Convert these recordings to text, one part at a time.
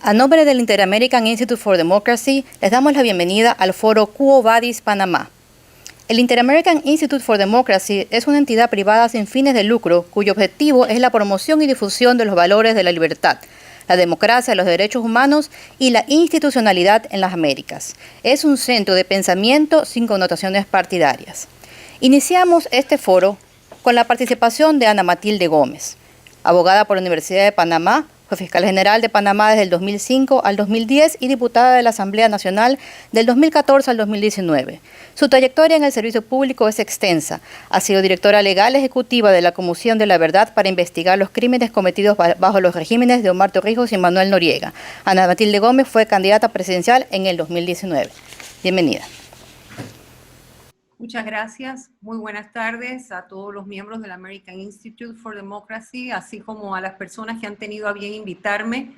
A nombre del Inter-American Institute for Democracy, les damos la bienvenida al foro Quo Vadis Panamá. El Inter-American Institute for Democracy es una entidad privada sin fines de lucro cuyo objetivo es la promoción y difusión de los valores de la libertad, la democracia, los derechos humanos y la institucionalidad en las Américas. Es un centro de pensamiento sin connotaciones partidarias. Iniciamos este foro con la participación de Ana Matilde Gómez, abogada por la Universidad de Panamá, fue fiscal general de Panamá desde el 2005 al 2010 y diputada de la Asamblea Nacional del 2014 al 2019. Su trayectoria en el servicio público es extensa. Ha sido directora legal ejecutiva de la Comisión de la Verdad para investigar los crímenes cometidos bajo los regímenes de Omar Torrijos y Manuel Noriega. Ana Matilde Gómez fue candidata presidencial en el 2019. Bienvenida. Muchas gracias. Muy buenas tardes a todos los miembros del American Institute for Democracy, así como a las personas que han tenido a bien invitarme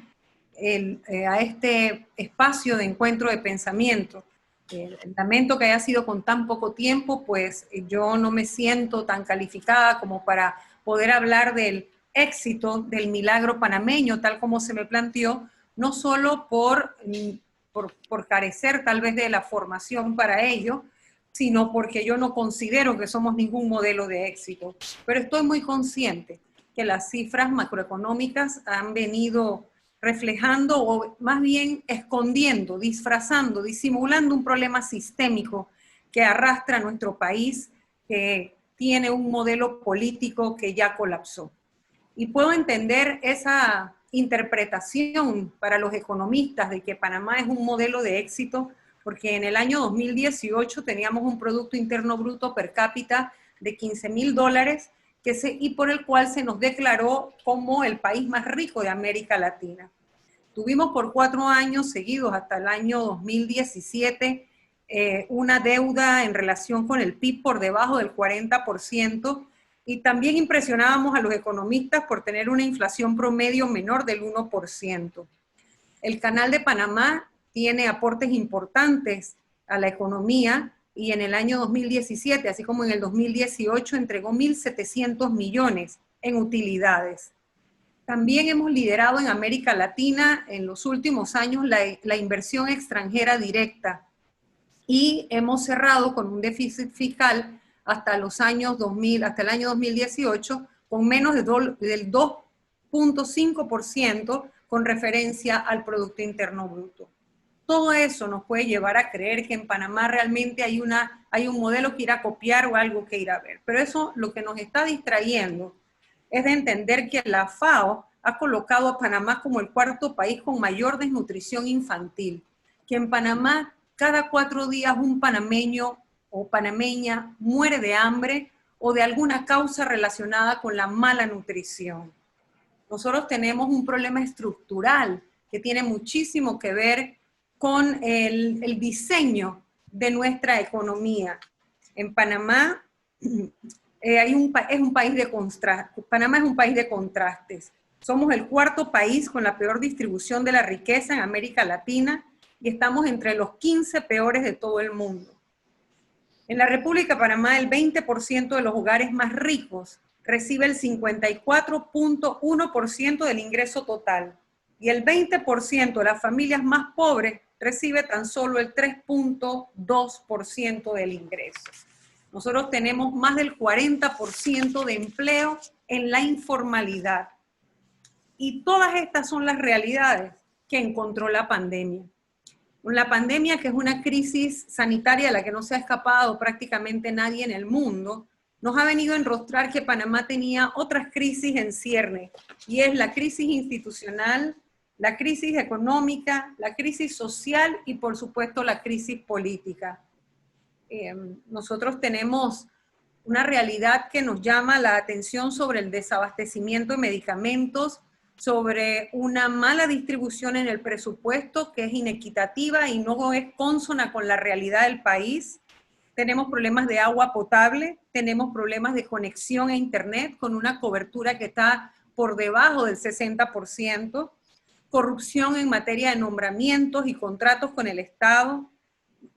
a este espacio de encuentro de pensamiento. Lamento que haya sido con tan poco tiempo, pues yo no me siento tan calificada como para poder hablar del éxito del milagro panameño, tal como se me planteó, no solo por carecer tal vez de la formación para ello, sino porque yo no considero que somos ningún modelo de éxito. Pero estoy muy consciente que las cifras macroeconómicas han venido reflejando o más bien escondiendo, disfrazando, disimulando un problema sistémico que arrastra a nuestro país, que tiene un modelo político que ya colapsó. Y puedo entender esa interpretación para los economistas de que Panamá es un modelo de éxito, porque en el año 2018 teníamos un Producto Interno Bruto per cápita de $15,000 y por el cual se nos declaró como el país más rico de América Latina. Tuvimos por 4 años seguidos hasta el año 2017 una deuda en relación con el PIB por debajo del 40%, y también impresionábamos a los economistas por tener una inflación promedio menor del 1%. El Canal de Panamá tiene aportes importantes a la economía y en el año 2017, así como en el 2018, entregó 1.700 millones en utilidades. También hemos liderado en América Latina en los últimos años la inversión extranjera directa y hemos cerrado con un déficit fiscal hasta el año 2018 con menos del 2.5% con referencia al Producto Interno Bruto. Todo eso nos puede llevar a creer que en Panamá realmente hay un modelo que ir a copiar o algo que ir a ver. Pero eso lo que nos está distrayendo es de entender que la FAO ha colocado a Panamá como el 4º país con mayor desnutrición infantil, que en Panamá cada 4 días un panameño o panameña muere de hambre o de alguna causa relacionada con la mala nutrición. Nosotros tenemos un problema estructural que tiene muchísimo que ver con el diseño de nuestra economía. En Panamá Panamá es un país de contrastes. Somos el 4º país con la peor distribución de la riqueza en América Latina y estamos entre los 15 peores de todo el mundo. En la República de Panamá, el 20% de los hogares más ricos recibe el 54.1% del ingreso total y el 20% de las familias más pobres recibe tan solo el 3.2% del ingreso. Nosotros tenemos más del 40% de empleo en la informalidad. Y todas estas son las realidades que encontró la pandemia. La pandemia, que es una crisis sanitaria de la que no se ha escapado prácticamente nadie en el mundo, nos ha venido a enrostrar que Panamá tenía otras crisis en cierne, y es la crisis institucional, la crisis económica, la crisis social y por supuesto la crisis política. Nosotros tenemos una realidad que nos llama la atención sobre el desabastecimiento de medicamentos, sobre una mala distribución en el presupuesto que es inequitativa y no es consona con la realidad del país. Tenemos problemas de agua potable, tenemos problemas de conexión a internet con una cobertura que está por debajo del 60%, corrupción en materia de nombramientos y contratos con el Estado,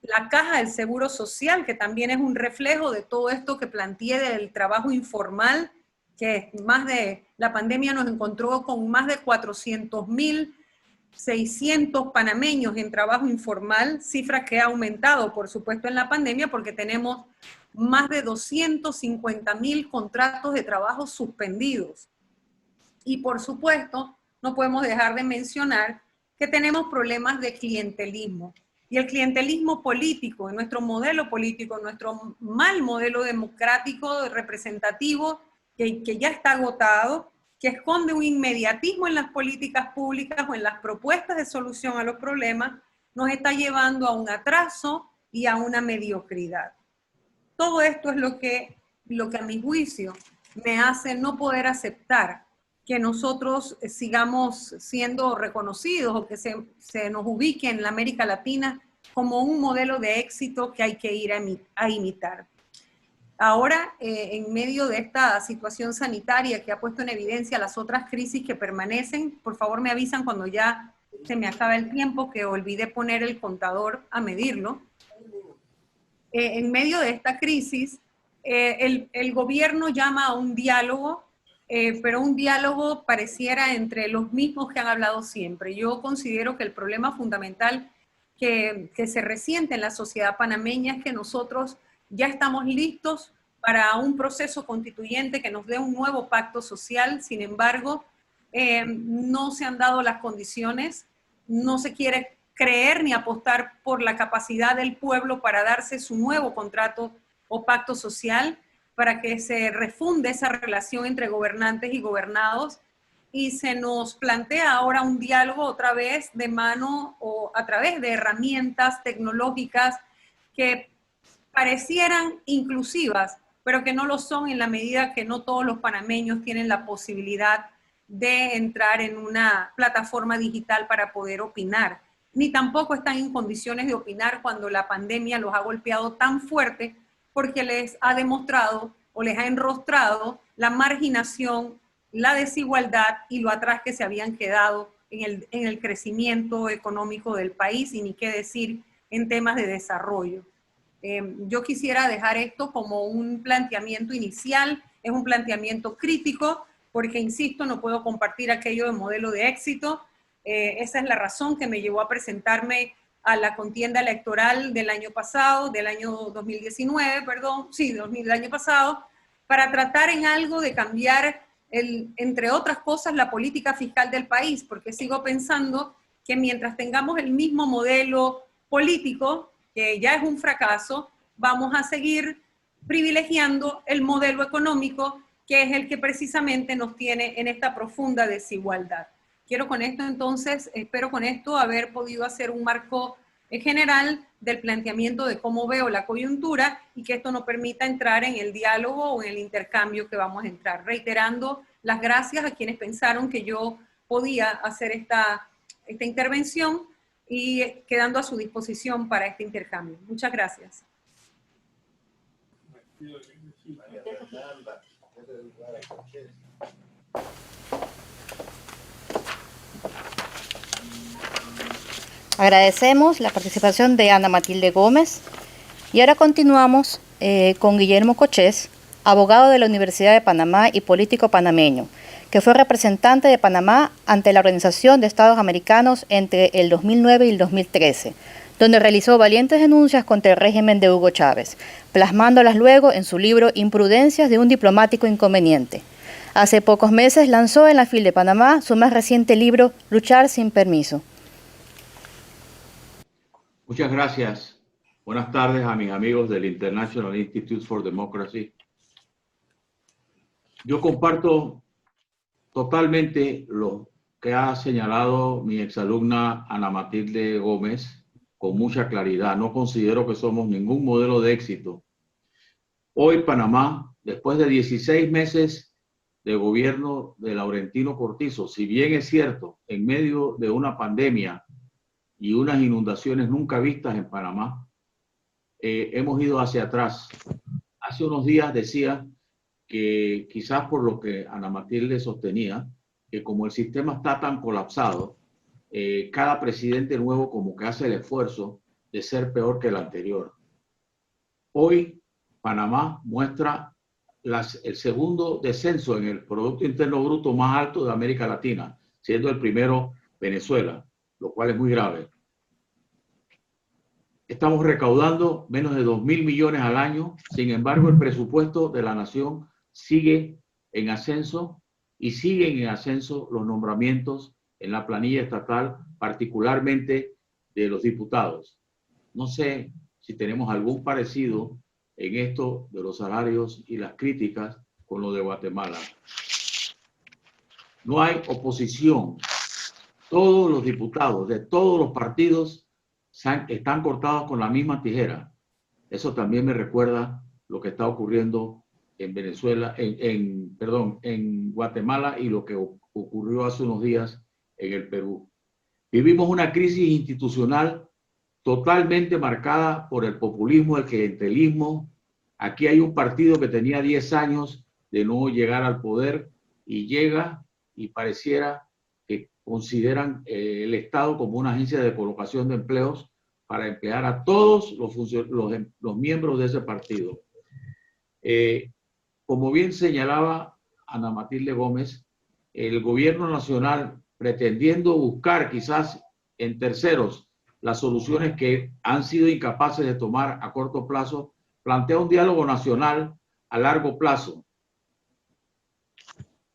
la caja del Seguro Social, que también es un reflejo de todo esto que planteé del trabajo informal, que la pandemia nos encontró con más de 400,000 600 panameños en trabajo informal, cifra que ha aumentado, por supuesto, en la pandemia, porque tenemos más de 250.000 contratos de trabajo suspendidos. Y por supuesto, no podemos dejar de mencionar que tenemos problemas de clientelismo. Y el clientelismo político, en nuestro modelo político, en nuestro mal modelo democrático, representativo, que ya está agotado, que esconde un inmediatismo en las políticas públicas o en las propuestas de solución a los problemas, nos está llevando a un atraso y a una mediocridad. Todo esto es lo que a mi juicio me hace no poder aceptar que nosotros sigamos siendo reconocidos o que se nos ubique en la América Latina como un modelo de éxito que hay que ir a imitar. Ahora, en medio de esta situación sanitaria que ha puesto en evidencia las otras crisis que permanecen, por favor me avisan cuando ya se me acaba el tiempo, que olvidé poner el contador a medirlo. En medio de esta crisis, el gobierno llama a un diálogo, pero un diálogo pareciera entre los mismos que han hablado siempre. Yo considero que el problema fundamental que se resiente en la sociedad panameña es que nosotros ya estamos listos para un proceso constituyente que nos dé un nuevo pacto social. Sin embargo, no se han dado las condiciones, no se quiere creer ni apostar por la capacidad del pueblo para darse su nuevo contrato o pacto social, para que se refunde esa relación entre gobernantes y gobernados, y se nos plantea ahora un diálogo otra vez de mano o a través de herramientas tecnológicas que parecieran inclusivas, pero que no lo son en la medida que no todos los panameños tienen la posibilidad de entrar en una plataforma digital para poder opinar, ni tampoco están en condiciones de opinar cuando la pandemia los ha golpeado tan fuerte, porque les ha demostrado o les ha enrostrado la marginación, la desigualdad y lo atrás que se habían quedado en el crecimiento económico del país, y ni qué decir en temas de desarrollo. Yo quisiera dejar esto como un planteamiento inicial, es un planteamiento crítico, porque, insisto, no puedo compartir aquello de modelo de éxito. Esa es la razón que me llevó a presentarme a la contienda electoral del año pasado, del año 2019, perdón, sí, del año pasado, para tratar en algo de cambiar, entre otras cosas, la política fiscal del país, porque sigo pensando que mientras tengamos el mismo modelo político, que ya es un fracaso, vamos a seguir privilegiando el modelo económico, que es el que precisamente nos tiene en esta profunda desigualdad. Quiero con esto entonces, espero con esto haber podido hacer un marco general del planteamiento de cómo veo la coyuntura, y que esto nos permita entrar en el diálogo o en el intercambio que vamos a entrar. Reiterando las gracias a quienes pensaron que yo podía hacer esta intervención, y quedando a su disposición para este intercambio. Muchas gracias. Agradecemos la participación de Ana Matilde Gómez, y ahora continuamos con Guillermo Cochés, abogado de la Universidad de Panamá y político panameño, que fue representante de Panamá ante la Organización de Estados Americanos entre el 2009 y el 2013, donde realizó valientes denuncias contra el régimen de Hugo Chávez, plasmándolas luego en su libro Imprudencias de un diplomático inconveniente. Hace pocos meses lanzó en la FIL de Panamá su más reciente libro, Luchar sin permiso. Muchas gracias. Buenas tardes a mis amigos del International Institute for Democracy. Yo comparto totalmente lo que ha señalado mi exalumna Ana Matilde Gómez con mucha claridad. No considero que somos ningún modelo de éxito. Hoy Panamá, después de 16 meses de gobierno de Laurentino Cortizo, si bien es cierto, en medio de una pandemia y unas inundaciones nunca vistas en Panamá, hemos ido hacia atrás. Hace unos días decía que quizás por lo que Ana Matilde sostenía, que como el sistema está tan colapsado, cada presidente nuevo como que hace el esfuerzo de ser peor que el anterior. Hoy Panamá muestra el segundo descenso en el Producto Interno Bruto más alto de América Latina, siendo el primero Venezuela. lo cual es muy grave. Estamos recaudando menos de 2.000 millones al año. Sin embargo, el presupuesto de la nación sigue en ascenso y siguen en ascenso los nombramientos en la planilla estatal, particularmente de los diputados. No sé si tenemos algún parecido en esto de los salarios y las críticas con lo de Guatemala. No hay oposición. Todos los diputados de todos los partidos están cortados con la misma tijera. Eso también me recuerda lo que está ocurriendo en Venezuela, en Guatemala, y lo que ocurrió hace unos días en el Perú. Vivimos una crisis institucional totalmente marcada por el populismo, el clientelismo. Aquí hay un partido que tenía 10 años de no llegar al poder y llega y pareciera que consideran el Estado como una agencia de colocación de empleos para emplear a todos los miembros de ese partido. Como bien señalaba Ana Matilde Gómez, el gobierno nacional, pretendiendo buscar quizás en terceros las soluciones que han sido incapaces de tomar a corto plazo, plantea un diálogo nacional a largo plazo.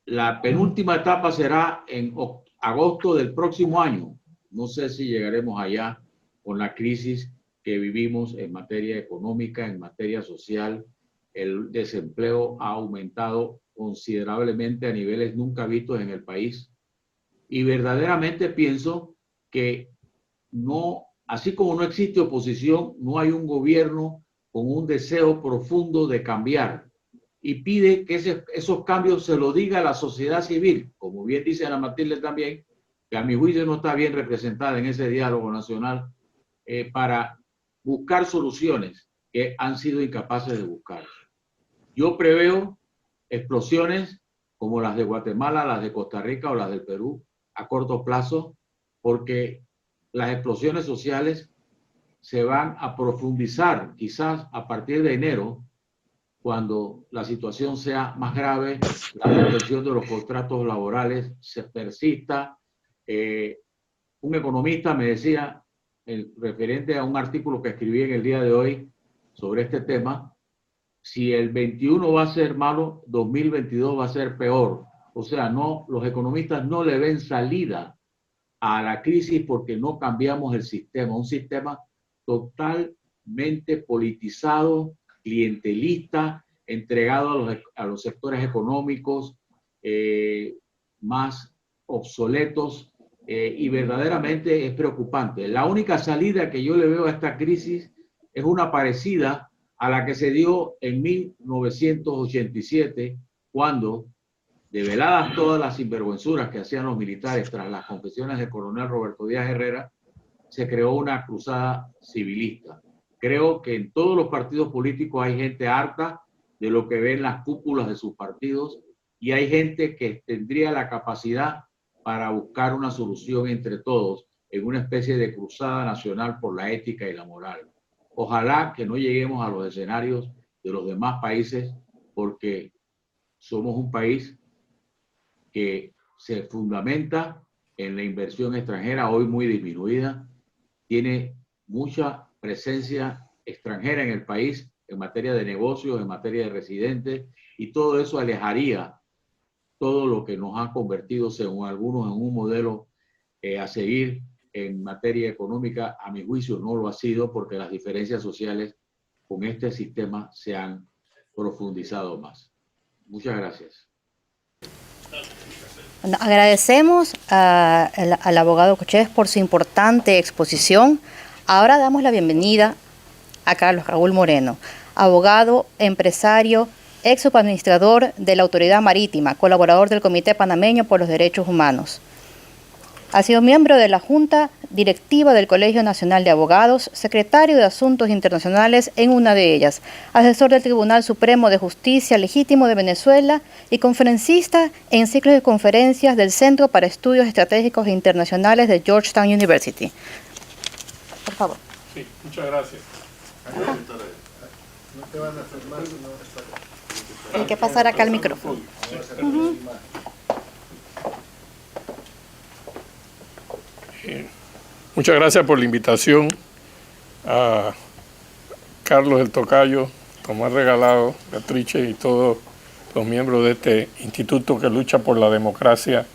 La penúltima etapa será en agosto del próximo año. No sé si llegaremos allá con la crisis que vivimos en materia económica, en materia social. El desempleo ha aumentado considerablemente a niveles nunca vistos en el país. Y verdaderamente pienso que no, así como no existe oposición, no hay un gobierno con un deseo profundo de cambiar. Y pide que esos cambios se lo diga a la sociedad civil, como bien dice Ana Matilde también, que a mi juicio no está bien representada en ese diálogo nacional, para buscar soluciones que han sido incapaces de buscar. Yo preveo explosiones como las de Guatemala, las de Costa Rica o las del Perú a corto plazo, porque las explosiones sociales se van a profundizar quizás a partir de enero, cuando la situación sea más grave, la suspensión de los contratos laborales se persista. Un economista me decía, referente a un artículo que escribí en el día de hoy sobre este tema, si el 21 va a ser malo, 2022 va a ser peor. O sea, no, los economistas no le ven salida a la crisis porque no cambiamos el sistema, un sistema totalmente politizado, clientelista, entregado a los sectores económicos más obsoletos, y verdaderamente es preocupante. La única salida que yo le veo a esta crisis es una parecida a la que se dio en 1987, cuando, develadas todas las sinvergüenzuras que hacían los militares tras las confesiones del coronel Roberto Díaz Herrera, se creó una cruzada civilista. Creo que en todos los partidos políticos hay gente harta de lo que ven las cúpulas de sus partidos y hay gente que tendría la capacidad para buscar una solución entre todos en una especie de cruzada nacional por la ética y la moral. Ojalá que no lleguemos a los escenarios de los demás países, porque somos un país que se fundamenta en la inversión extranjera, hoy muy disminuida, tiene mucha presencia extranjera en el país en materia de negocios, en materia de residentes, y todo eso alejaría todo lo que nos ha convertido, según algunos, en un modelo a seguir en materia económica. A mi juicio no lo ha sido, porque las diferencias sociales con este sistema se han profundizado más. Muchas gracias. Bueno, agradecemos al abogado Cochés por su importante exposición. Ahora damos la bienvenida a Carlos Raúl Moreno, abogado, empresario, ex subadministrador de la Autoridad Marítima, colaborador del Comité Panameño por los Derechos Humanos. Ha sido miembro de la Junta Directiva del Colegio Nacional de Abogados, secretario de Asuntos Internacionales en una de ellas, asesor del Tribunal Supremo de Justicia Legítimo de Venezuela y conferencista en ciclos de conferencias del Centro para Estudios Estratégicos e Internacionales de Georgetown University. Por favor. Sí, muchas gracias. Hay que pasar acá el micrófono. Muchas gracias por la invitación a Carlos el Tocayo, Tomás Regalado, Beatrice y todos los miembros de este instituto que lucha por la democracia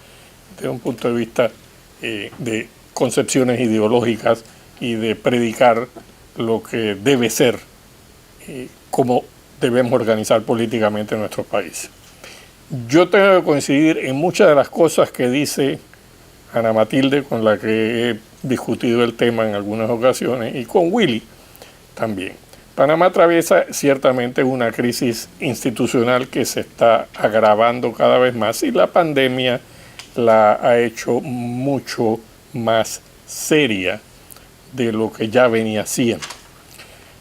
desde un punto de vista de concepciones ideológicas y de predicar lo que debe ser, cómo debemos organizar políticamente nuestro país. Yo tengo que coincidir en muchas de las cosas que dice Ana Matilde, con la que he discutido el tema en algunas ocasiones, y con Willy también. Panamá atraviesa ciertamente una crisis institucional que se está agravando cada vez más y la pandemia la ha hecho mucho más seria de lo que ya venía siendo.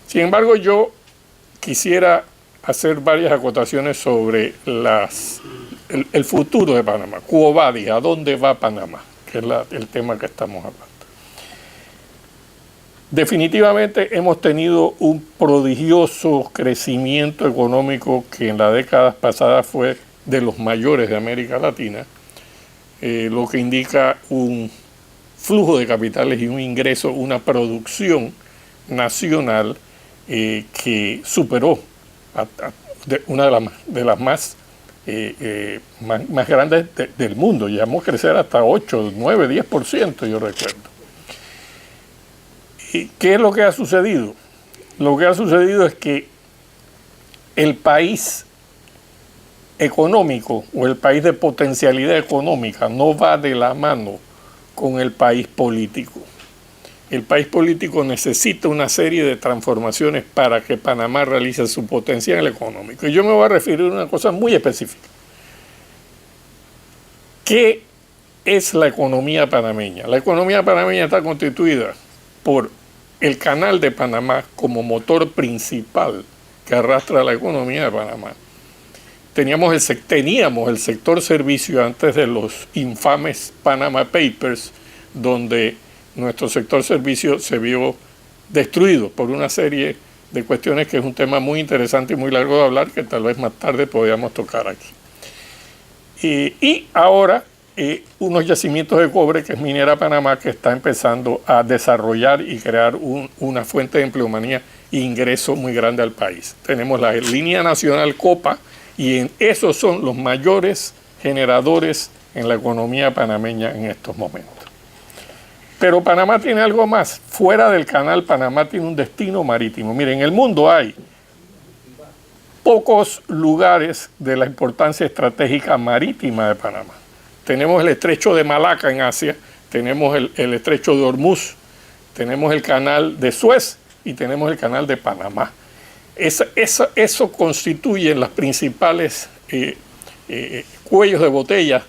Sin embargo, yo quisiera hacer varias acotaciones sobre el futuro de Panamá. Quo vadis, ¿a dónde va Panamá? Que es el tema que estamos hablando. Definitivamente hemos tenido un prodigioso crecimiento económico que en las décadas pasadas fue de los mayores de América Latina, lo que indica un flujo de capitales y un ingreso, una producción nacional que superó una de las más grandes del mundo. Llegamos a crecer hasta 8, 9, 10%, yo recuerdo. ¿Y qué es lo que ha sucedido? Lo que ha sucedido es que el país económico o el país de potencialidad económica no va de la mano con el país político. El país político necesita una serie de transformaciones para que Panamá realice su potencial económico. Y yo me voy a referir a una cosa muy específica. ¿Qué es la economía panameña? La economía panameña está constituida por el Canal de Panamá como motor principal que arrastra la economía de Panamá. Teníamos el sector servicio antes de los infames Panama Papers, donde nuestro sector servicio se vio destruido por una serie de cuestiones que es un tema muy interesante y muy largo de hablar, que tal vez más tarde podríamos tocar aquí. Y ahora unos yacimientos de cobre, que es Minera Panamá, que está empezando a desarrollar y crear una fuente de empleomanía e ingreso muy grande al país. Tenemos la línea nacional Copa, y esos son los mayores generadores en la economía panameña en estos momentos. Pero Panamá tiene algo más. Fuera del canal, Panamá tiene un destino marítimo. Miren, en el mundo hay pocos lugares de la importancia estratégica marítima de Panamá. Tenemos el estrecho de Malaca en Asia, tenemos el estrecho de Hormuz, tenemos el canal de Suez y tenemos el canal de Panamá. Eso constituye las principales cuellos de botella,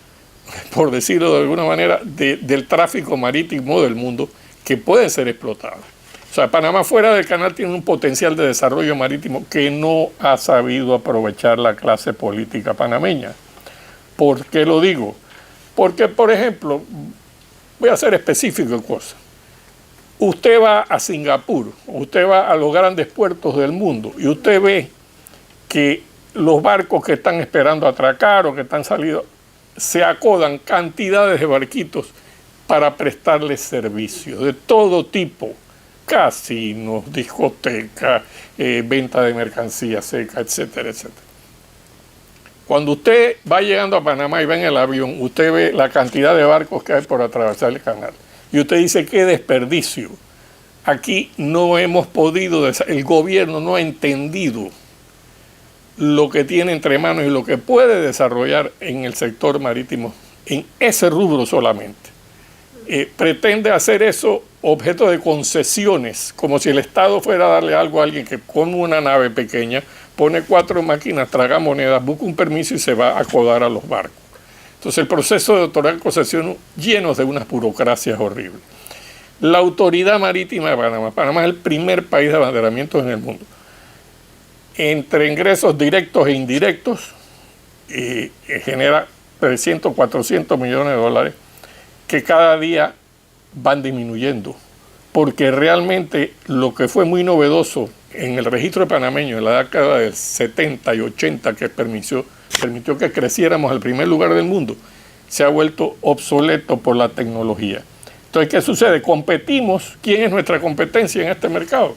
por decirlo de alguna manera, del tráfico marítimo del mundo que pueden ser explotados. O sea, Panamá fuera del canal tiene un potencial de desarrollo marítimo que no ha sabido aprovechar la clase política panameña. ¿Por qué lo digo? Porque, por ejemplo, voy a ser específico en cosas. Usted va a Singapur, usted va a los grandes puertos del mundo y usted ve que los barcos que están esperando atracar o que están salidos, se acodan cantidades de barquitos para prestarles servicios de todo tipo, casinos, discotecas, venta de mercancía seca, etcétera, etcétera. Cuando usted va llegando a Panamá y va en el avión, usted ve la cantidad de barcos que hay por atravesar el canal. Y usted dice, qué desperdicio. Aquí no hemos podido, el gobierno no ha entendido lo que tiene entre manos y lo que puede desarrollar en el sector marítimo, en ese rubro solamente. Pretende hacer eso objeto de concesiones, como si el Estado fuera a darle algo a alguien que con una nave pequeña pone 4 máquinas, traga monedas, busca un permiso y se va a acodar a los barcos. Entonces el proceso de otorgar concesiones lleno de unas burocracias horribles. La Autoridad Marítima de Panamá. Panamá es el primer país de abanderamientos en el mundo. Entre ingresos directos e indirectos, genera 300, 400 millones de dólares que cada día van disminuyendo. Porque realmente lo que fue muy novedoso en el registro panameño en la década del 70 y 80, que permitió que creciéramos al primer lugar del mundo, se ha vuelto obsoleto por la tecnología. Entonces, ¿qué sucede? Competimos. ¿Quién es nuestra competencia en este mercado?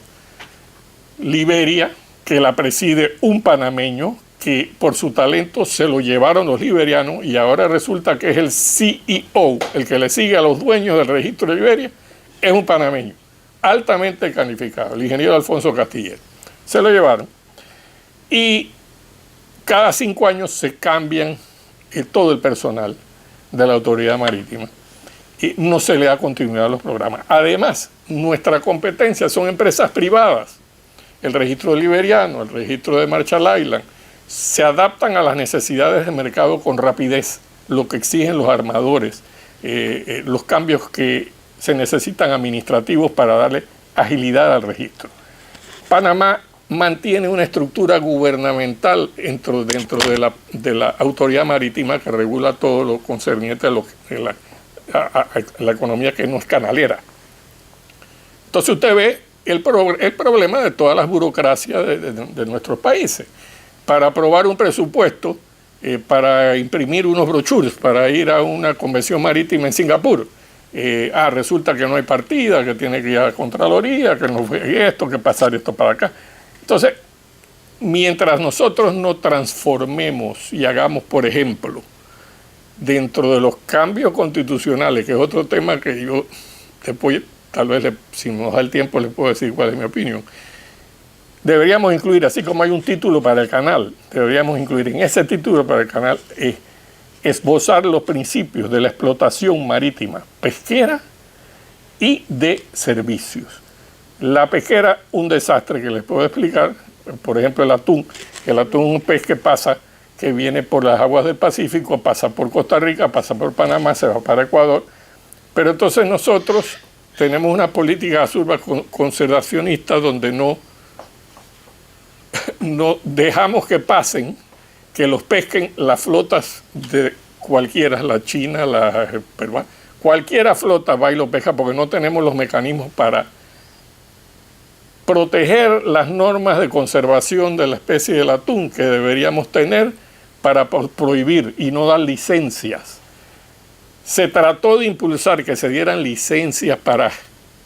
Liberia, que la preside un panameño, que por su talento se lo llevaron los liberianos y ahora resulta que es el CEO, el que le sigue a los dueños del registro de Liberia, es un panameño, altamente calificado, el ingeniero Alfonso Castiller. Se lo llevaron. Y cada 5 años se cambian todo el personal de la autoridad marítima y no se le da continuidad a los programas. Además, nuestra competencia son empresas privadas. El registro liberiano, el registro de Marshall Island, se adaptan a las necesidades del mercado con rapidez, lo que exigen los armadores, los cambios que se necesitan administrativos para darle agilidad al registro. Panamá mantiene una estructura gubernamental dentro de la autoridad marítima que regula todo lo concerniente a la economía que no es canalera. Entonces usted ve el problema de todas las burocracias de nuestros países. Para aprobar un presupuesto, para imprimir unos brochures, para ir a una convención marítima en Singapur, resulta que no hay partida, que tiene que ir a la Contraloría, que no fue esto, que pasar esto para acá. Entonces, mientras nosotros no transformemos y hagamos, por ejemplo, dentro de los cambios constitucionales, que es otro tema que yo después, tal vez, si nos da el tiempo, les puedo decir cuál es mi opinión, deberíamos incluir, así como hay un título para el canal, deberíamos incluir en ese título para el canal esbozar los principios de la explotación marítima, pesquera y de servicios. La pesquera, un desastre que les puedo explicar, por ejemplo el atún. El atún es un pez que viene por las aguas del Pacífico, pasa por Costa Rica, pasa por Panamá, se va para Ecuador, pero entonces nosotros tenemos una política azul conservacionista donde no dejamos que pasen, que los pesquen las flotas de cualquiera, la China, la peruana, cualquiera flota va y lo pesca porque no tenemos los mecanismos para proteger las normas de conservación de la especie del atún que deberíamos tener para prohibir y no dar licencias. Se trató de impulsar que se dieran licencias para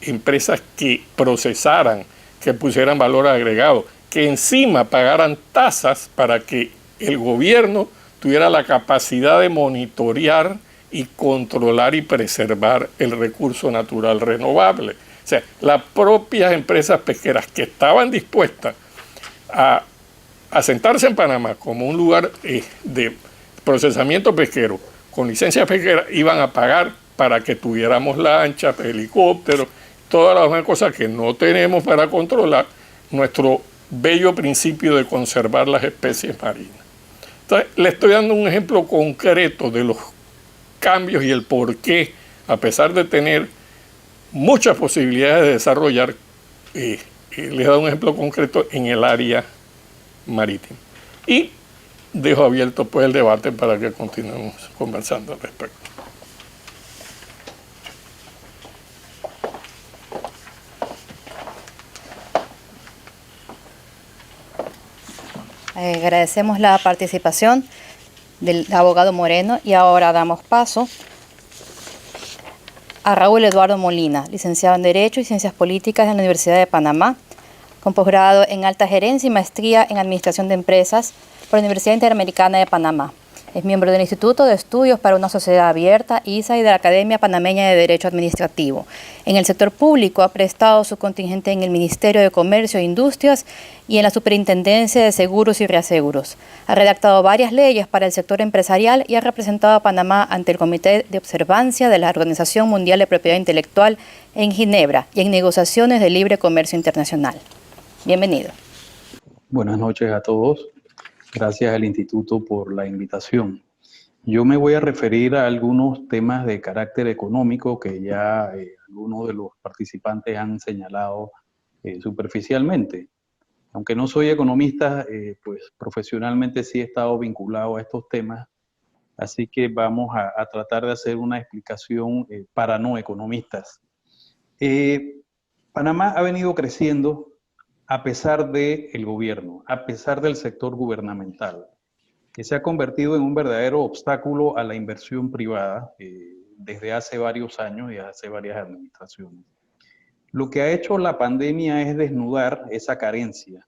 empresas que procesaran, que pusieran valor agregado, que encima pagaran tasas para que el gobierno tuviera la capacidad de monitorear y controlar y preservar el recurso natural renovable. O sea, las propias empresas pesqueras que estaban dispuestas a asentarse en Panamá como un lugar de procesamiento pesquero con licencia pesquera iban a pagar para que tuviéramos lanchas, helicópteros, todas las demás cosas que no tenemos para controlar nuestro bello principio de conservar las especies marinas. Entonces, le estoy dando un ejemplo concreto de los cambios y el por qué, a pesar de tener muchas posibilidades de desarrollar, les he dado un ejemplo concreto en el área marítima. Y dejo abierto pues el debate para que continuemos conversando al respecto. Agradecemos la participación del abogado Moreno y ahora damos paso a Raúl Eduardo Molina, licenciado en Derecho y Ciencias Políticas en la Universidad de Panamá, con posgrado en Alta Gerencia y maestría en Administración de Empresas por la Universidad Interamericana de Panamá. Es miembro del Instituto de Estudios para una Sociedad Abierta, ISA, y de la Academia Panameña de Derecho Administrativo. En el sector público ha prestado su contingente en el Ministerio de Comercio e Industrias y en la Superintendencia de Seguros y Reaseguros. Ha redactado varias leyes para el sector empresarial y ha representado a Panamá ante el Comité de Observancia de la Organización Mundial de Propiedad Intelectual en Ginebra y en negociaciones de libre comercio internacional. Bienvenido. Buenas noches a todos. Gracias al Instituto por la invitación. Yo me voy a referir a algunos temas de carácter económico que ya algunos de los participantes han señalado superficialmente. Aunque no soy economista, pues profesionalmente sí he estado vinculado a estos temas, así que vamos a tratar de hacer una explicación para no economistas. Panamá ha venido creciendo a pesar del gobierno, a pesar del sector gubernamental, que se ha convertido en un verdadero obstáculo a la inversión privada. desde hace varios años y hace varias administraciones. Lo que ha hecho la pandemia es desnudar esa carencia.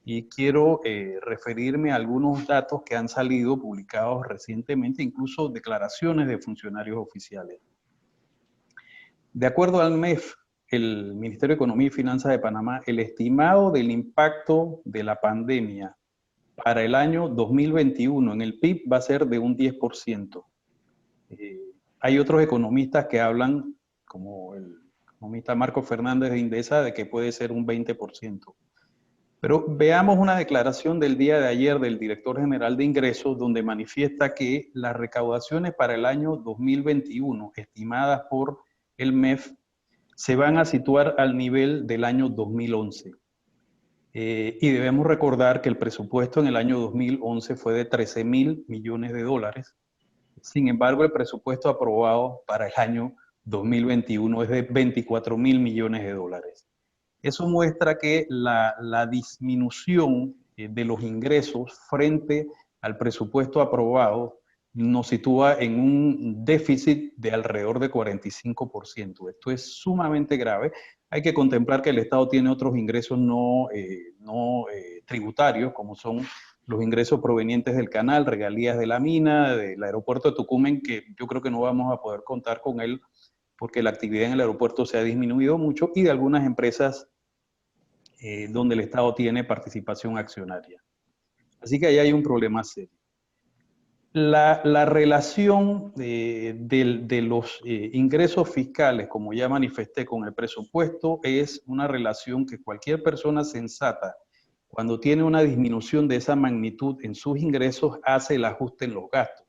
Y quiero referirme a algunos datos que han salido publicados recientemente, incluso declaraciones de funcionarios oficiales. De acuerdo al MEF, el Ministerio de Economía y Finanzas de Panamá, el estimado del impacto de la pandemia para el año 2021 en el PIB va a ser de un 10%. Hay otros economistas que hablan, como el economista Marco Fernández de Indesa, de que puede ser un 20%. Pero veamos una declaración del día de ayer del director general de ingresos, donde manifiesta que las recaudaciones para el año 2021, estimadas por el MEF, se van a situar al nivel del año 2011. Y debemos recordar que el presupuesto en el año 2011 fue de 13.000 millones de dólares. Sin embargo, el presupuesto aprobado para el año 2021 es de 24.000 millones de dólares. Eso muestra que la disminución de los ingresos frente al presupuesto aprobado nos sitúa en un déficit de alrededor de 45%. Esto es sumamente grave. Hay que contemplar que el Estado tiene otros ingresos no tributarios, como son los ingresos provenientes del canal, regalías de la mina, del aeropuerto de Tucumán, que yo creo que no vamos a poder contar con él porque la actividad en el aeropuerto se ha disminuido mucho, y de algunas empresas donde el Estado tiene participación accionaria. Así que ahí hay un problema serio. La relación de los ingresos fiscales, como ya manifesté, con el presupuesto es una relación que cualquier persona sensata, cuando tiene una disminución de esa magnitud en sus ingresos, hace el ajuste en los gastos.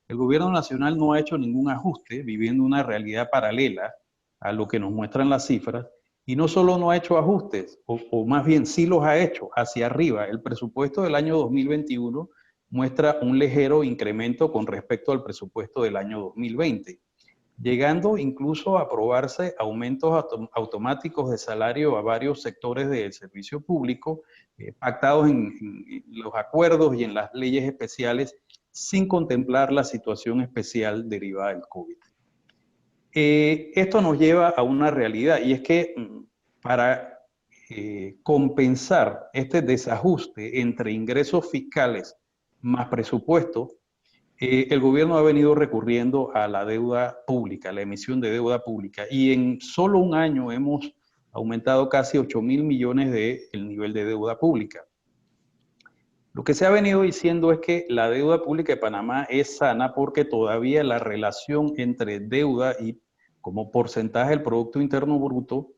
El gobierno nacional no ha hecho ningún ajuste, viviendo una realidad paralela a lo que nos muestran las cifras. Y no solo no ha hecho ajustes, o más bien sí los ha hecho hacia arriba. El presupuesto del año 2021 muestra un ligero incremento con respecto al presupuesto del año 2020, llegando incluso a aprobarse aumentos automáticos de salario a varios sectores del servicio público, pactados en los acuerdos y en las leyes especiales, sin contemplar la situación especial derivada del COVID. Esto nos lleva a una realidad, y es que para compensar este desajuste entre ingresos fiscales más presupuesto, el gobierno ha venido recurriendo a la deuda pública, la emisión de deuda pública, y en solo un año hemos aumentado casi 8.000 millones del nivel de deuda pública. Lo que se ha venido diciendo es que la deuda pública de Panamá es sana porque todavía la relación entre deuda y como porcentaje del Producto Interno Bruto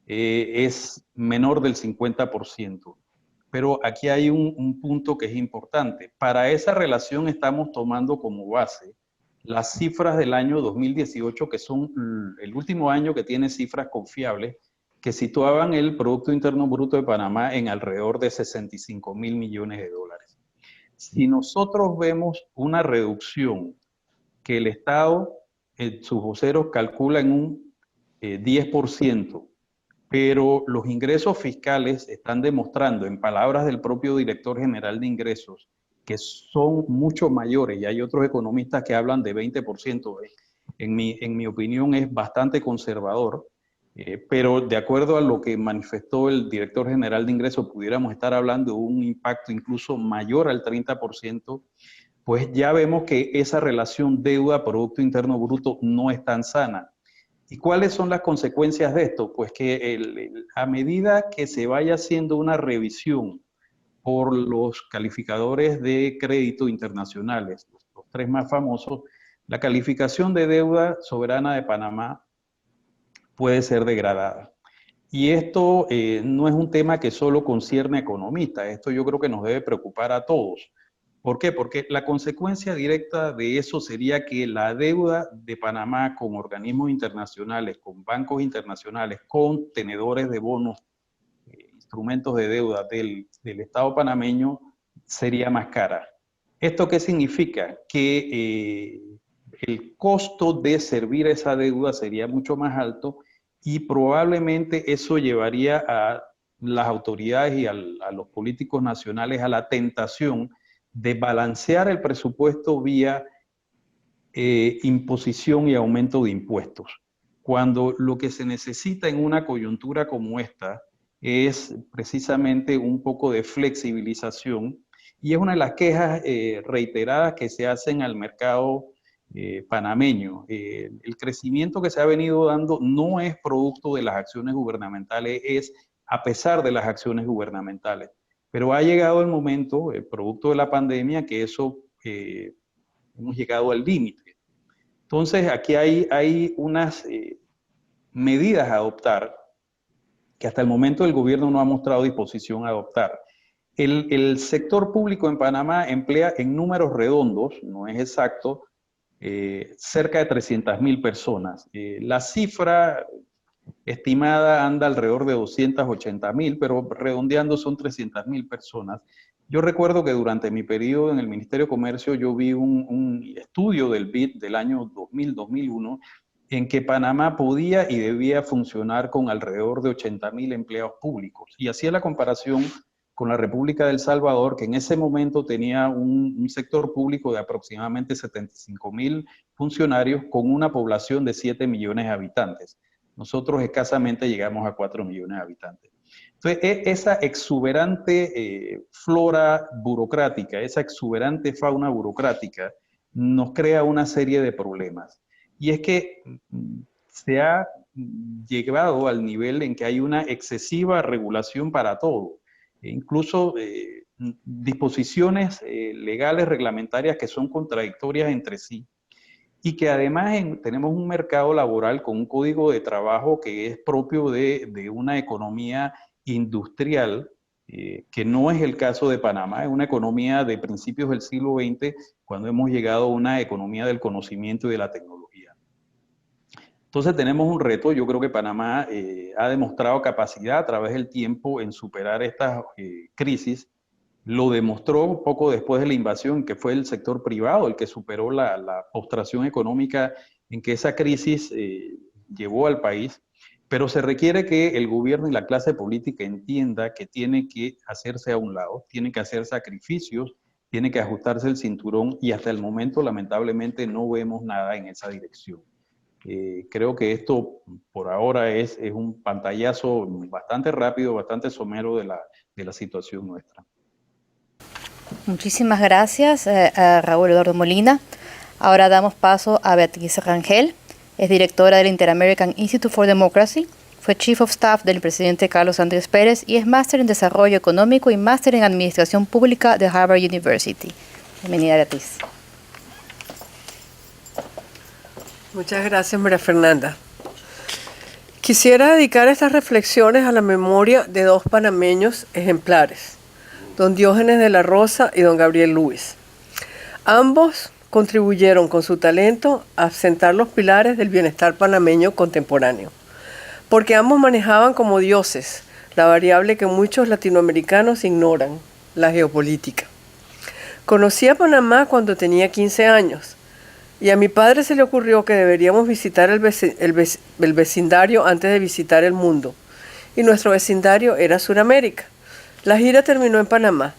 es menor del 50%. Pero aquí hay un punto que es importante. Para esa relación estamos tomando como base las cifras del año 2018, que son el último año que tiene cifras confiables, que situaban el Producto Interno Bruto de Panamá en alrededor de 65.000 millones de dólares. Si nosotros vemos una reducción que el Estado, sus voceros calculan en un 10%, pero los ingresos fiscales están demostrando, en palabras del propio director general de ingresos, que son mucho mayores, y hay otros economistas que hablan de 20%. En mi opinión es bastante conservador, pero de acuerdo a lo que manifestó el director general de ingresos, pudiéramos estar hablando de un impacto incluso mayor al 30%, pues ya vemos que esa relación deuda-Producto Interno Bruto no es tan sana. ¿Y cuáles son las consecuencias de esto? Pues que a medida que se vaya haciendo una revisión por los calificadores de crédito internacionales, los tres más famosos, la calificación de deuda soberana de Panamá puede ser degradada. Y esto no es un tema que solo concierne a economistas, esto yo creo que nos debe preocupar a todos. ¿Por qué? Porque la consecuencia directa de eso sería que la deuda de Panamá con organismos internacionales, con bancos internacionales, con tenedores de bonos, instrumentos de deuda del Estado panameño sería más cara. ¿Esto qué significa? Que el costo de servir esa deuda sería mucho más alto, y probablemente eso llevaría a las autoridades y a los políticos nacionales a la tentación de balancear el presupuesto vía imposición y aumento de impuestos, cuando lo que se necesita en una coyuntura como esta es precisamente un poco de flexibilización, y es una de las quejas reiteradas que se hacen al mercado panameño. El crecimiento que se ha venido dando no es producto de las acciones gubernamentales, es a pesar de las acciones gubernamentales. Pero ha llegado el momento, producto de la pandemia, que eso hemos llegado al límite. Entonces, aquí hay unas medidas a adoptar que hasta el momento el gobierno no ha mostrado disposición a adoptar. El sector público en Panamá emplea en números redondos, no es exacto, cerca de 300.000 personas. La cifra estimada anda alrededor de 280.000, pero redondeando son 300.000 personas. Yo recuerdo que durante mi periodo en el Ministerio de Comercio yo vi un estudio del BID del año 2000-2001 en que Panamá podía y debía funcionar con alrededor de 80.000 empleados públicos. Y hacía la comparación con la República del Salvador, que en ese momento tenía un sector público de aproximadamente 75.000 funcionarios con una población de 7 millones de habitantes. Nosotros escasamente llegamos a 4 millones de habitantes. Entonces, esa exuberante flora burocrática, esa exuberante fauna burocrática, nos crea una serie de problemas. Y es que se ha llegado al nivel en que hay una excesiva regulación para todo. Incluso disposiciones legales, reglamentarias que son contradictorias entre sí. Y que además tenemos un mercado laboral con un código de trabajo que es propio de una economía industrial, que no es el caso de Panamá, es una economía de principios del siglo XX, cuando hemos llegado a una economía del conocimiento y de la tecnología. Entonces tenemos un reto. Yo creo que Panamá ha demostrado capacidad a través del tiempo en superar estas crisis. Lo demostró poco después de la invasión, que fue el sector privado el que superó la postración económica en que esa crisis llevó al país. Pero se requiere que el gobierno y la clase política entienda que tiene que hacerse a un lado, tiene que hacer sacrificios, tiene que ajustarse el cinturón, y hasta el momento lamentablemente no vemos nada en esa dirección. Creo que esto por ahora es un pantallazo bastante rápido, bastante somero de la situación nuestra. Muchísimas gracias a Raúl Eduardo Molina. Ahora damos paso a Beatriz Rangel. Es directora del Inter-American Institute for Democracy. Fue Chief of Staff del presidente Carlos Andrés Pérez y es máster en Desarrollo Económico y máster en Administración Pública de Harvard University. Bienvenida, Beatriz. Muchas gracias, María Fernanda. Quisiera dedicar estas reflexiones a la memoria de dos panameños ejemplares, don Diógenes de la Rosa y don Gabriel Luis. Ambos contribuyeron con su talento a sentar los pilares del bienestar panameño contemporáneo, porque ambos manejaban como dioses la variable que muchos latinoamericanos ignoran, la geopolítica. Conocí a Panamá cuando tenía 15 años, y a mi padre se le ocurrió que deberíamos visitar el vecindario antes de visitar el mundo, y nuestro vecindario era Sudamérica. La gira terminó en Panamá.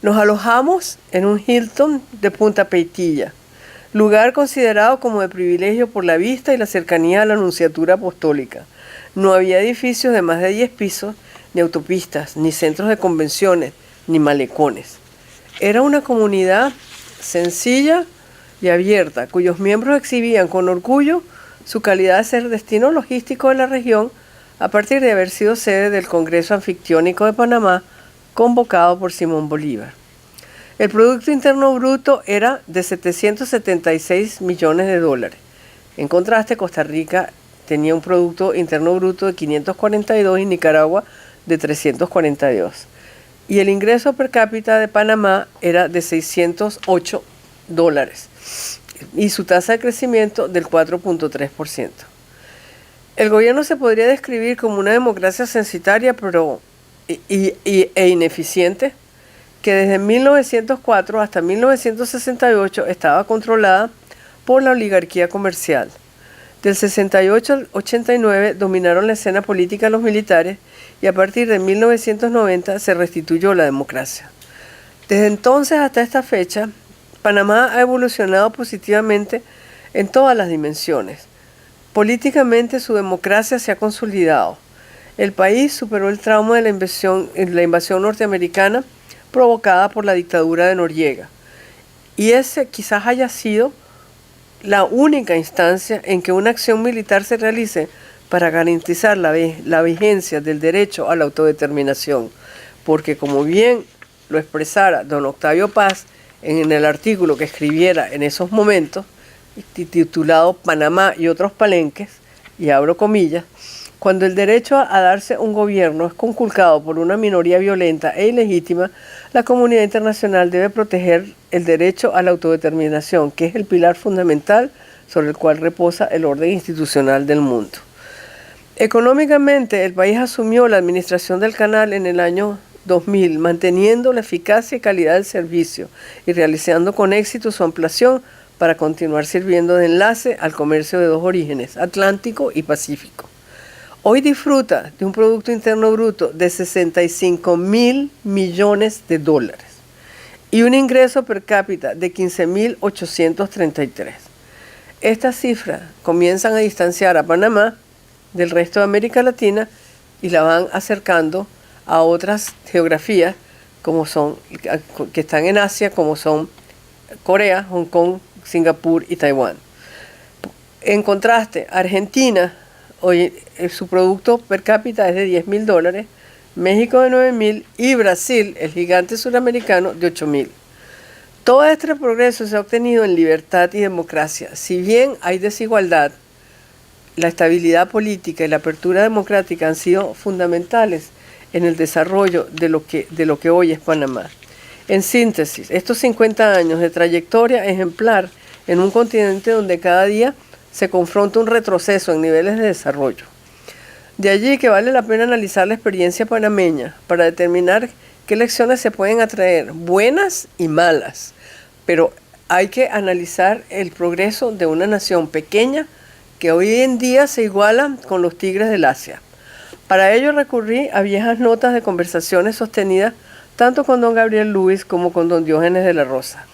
Nos alojamos en un Hilton de Punta Peitilla, lugar considerado como de privilegio por la vista y la cercanía a la Nunciatura Apostólica. No había edificios de más de 10 pisos, ni autopistas, ni centros de convenciones, ni malecones. Era una comunidad sencilla y abierta, cuyos miembros exhibían con orgullo su calidad de ser destino logístico de la región a partir de haber sido sede del Congreso Anfictiónico de Panamá, convocado por Simón Bolívar. El Producto Interno Bruto era de 776 millones de dólares. En contraste, Costa Rica tenía un Producto Interno Bruto de 542 y Nicaragua de 342. Y el ingreso per cápita de Panamá era de 608 dólares y su tasa de crecimiento del 4.3%. El gobierno se podría describir como una democracia censitaria e ineficiente, que desde 1904 hasta 1968 estaba controlada por la oligarquía comercial. Del 68 al 89 dominaron la escena política los militares y a partir de 1990 se restituyó la democracia. Desde entonces hasta esta fecha, Panamá ha evolucionado positivamente en todas las dimensiones. Políticamente su democracia se ha consolidado. El país superó el trauma de la invasión norteamericana provocada por la dictadura de Noriega. Y ese quizás haya sido la única instancia en que una acción militar se realice para garantizar la vigencia del derecho a la autodeterminación. Porque como bien lo expresara don Octavio Paz en el artículo que escribiera en esos momentos, titulado Panamá y otros palenques, y abro comillas, cuando el derecho a darse un gobierno es conculcado por una minoría violenta e ilegítima, la comunidad internacional debe proteger el derecho a la autodeterminación, que es el pilar fundamental sobre el cual reposa el orden institucional del mundo. Económicamente, el país asumió la administración del canal en el año 2000, manteniendo la eficacia y calidad del servicio y realizando con éxito su ampliación para continuar sirviendo de enlace al comercio de dos orígenes, Atlántico y Pacífico. Hoy disfruta de un Producto Interno Bruto de 65.000 millones de dólares y un ingreso per cápita de 15.833. Estas cifras comienzan a distanciar a Panamá del resto de América Latina y la van acercando a otras geografías como son, que están en Asia, como son Corea, Hong Kong, Singapur y Taiwán. En contraste, Argentina, hoy su producto per cápita es de 10.000 dólares, México de 9.000 y Brasil, el gigante suramericano, de 8.000. Todo este progreso se ha obtenido en libertad y democracia. Si bien hay desigualdad, la estabilidad política y la apertura democrática han sido fundamentales en el desarrollo de lo que hoy es Panamá. En síntesis, estos 50 años de trayectoria ejemplar en un continente donde cada día se confronta un retroceso en niveles de desarrollo. De allí que vale la pena analizar la experiencia panameña para determinar qué lecciones se pueden atraer, buenas y malas, pero hay que analizar el progreso de una nación pequeña que hoy en día se iguala con los tigres del Asia. Para ello recurrí a viejas notas de conversaciones sostenidas tanto con don Gabriel Lewis como con don Diógenes de la Rosa.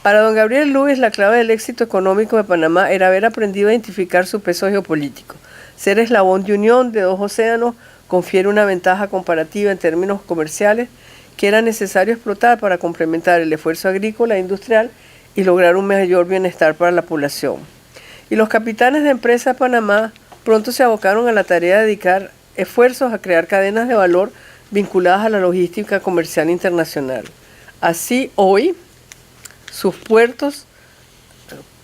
Para don Gabriel Lewis, la clave del éxito económico de Panamá era haber aprendido a identificar su peso geopolítico. Ser eslabón de unión de dos océanos confiere una ventaja comparativa en términos comerciales que era necesario explotar para complementar el esfuerzo agrícola e industrial y lograr un mayor bienestar para la población. Y los capitanes de empresa de Panamá pronto se abocaron a la tarea de dedicar esfuerzos a crear cadenas de valor vinculadas a la logística comercial internacional. Así, hoy, sus puertos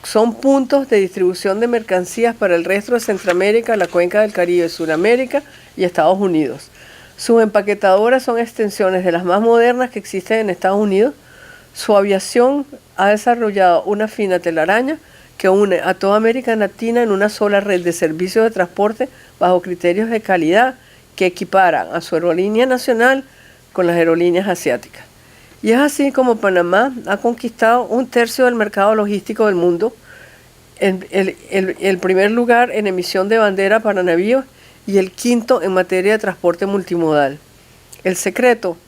son puntos de distribución de mercancías para el resto de Centroamérica, la cuenca del Caribe, Sudamérica y Estados Unidos. Sus empaquetadoras son extensiones de las más modernas que existen en Estados Unidos. Su aviación ha desarrollado una fina telaraña que une a toda América Latina en una sola red de servicios de transporte bajo criterios de calidad que equiparan a su aerolínea nacional con las aerolíneas asiáticas. Y es así como Panamá ha conquistado 1/3 del mercado logístico del mundo, el primer lugar en emisión de bandera para navíos y el quinto en materia de transporte multimodal. El secreto,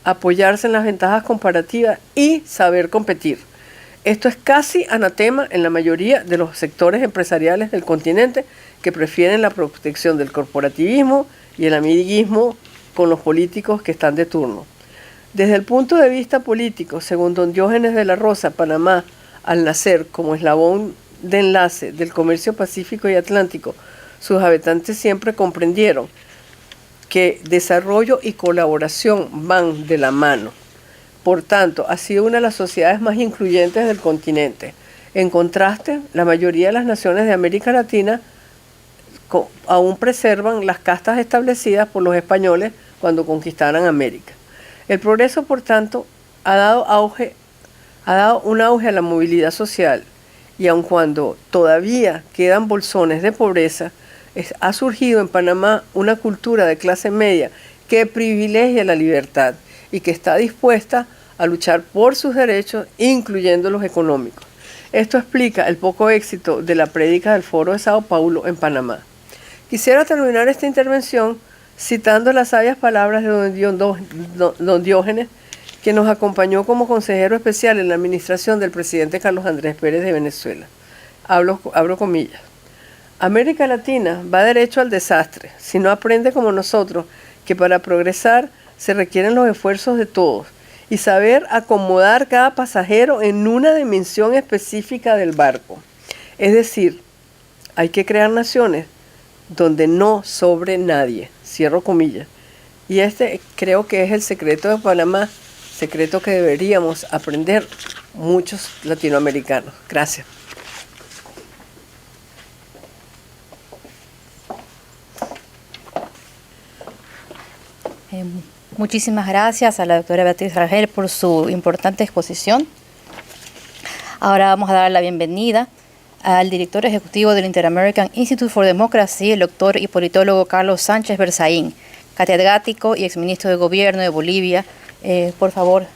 apoyarse en las ventajas comparativas y saber competir. Esto es casi anatema en la mayoría de los sectores empresariales del continente que prefieren la protección del corporativismo y el amiguismo con los políticos que están de turno. Desde el punto de vista político, según don Diógenes de la Rosa, Panamá, al nacer como eslabón de enlace del comercio pacífico y atlántico, sus habitantes siempre comprendieron que desarrollo y colaboración van de la mano. Por tanto, ha sido una de las sociedades más incluyentes del continente. En contraste, la mayoría de las naciones de América Latina aún preservan las castas establecidas por los españoles cuando conquistaron América. El progreso, por tanto, ha dado un auge a la movilidad social y aun cuando todavía quedan bolsones de pobreza, ha surgido en Panamá una cultura de clase media que privilegia la libertad y que está dispuesta a luchar por sus derechos, incluyendo los económicos. Esto explica el poco éxito de la prédica del Foro de Sao Paulo en Panamá. Quisiera terminar esta intervención citando las sabias palabras de don Diógenes, que nos acompañó como consejero especial en la administración del presidente Carlos Andrés Pérez de Venezuela. abro comillas. América Latina va derecho al desastre si no aprende como nosotros que para progresar se requieren los esfuerzos de todos y saber acomodar cada pasajero en una dimensión específica del barco. Es decir, hay que crear naciones donde no sobre nadie. Cierro comillas. Y este creo que es el secreto de Panamá, secreto que deberíamos aprender muchos latinoamericanos. Gracias. Muchísimas gracias a la doctora Beatriz Rangel por su importante exposición. Ahora vamos a dar la bienvenida al director ejecutivo del Inter-American Institute for Democracy, el doctor y politólogo Carlos Sánchez Berzaín, catedrático y exministro de Gobierno de Bolivia. Por favor.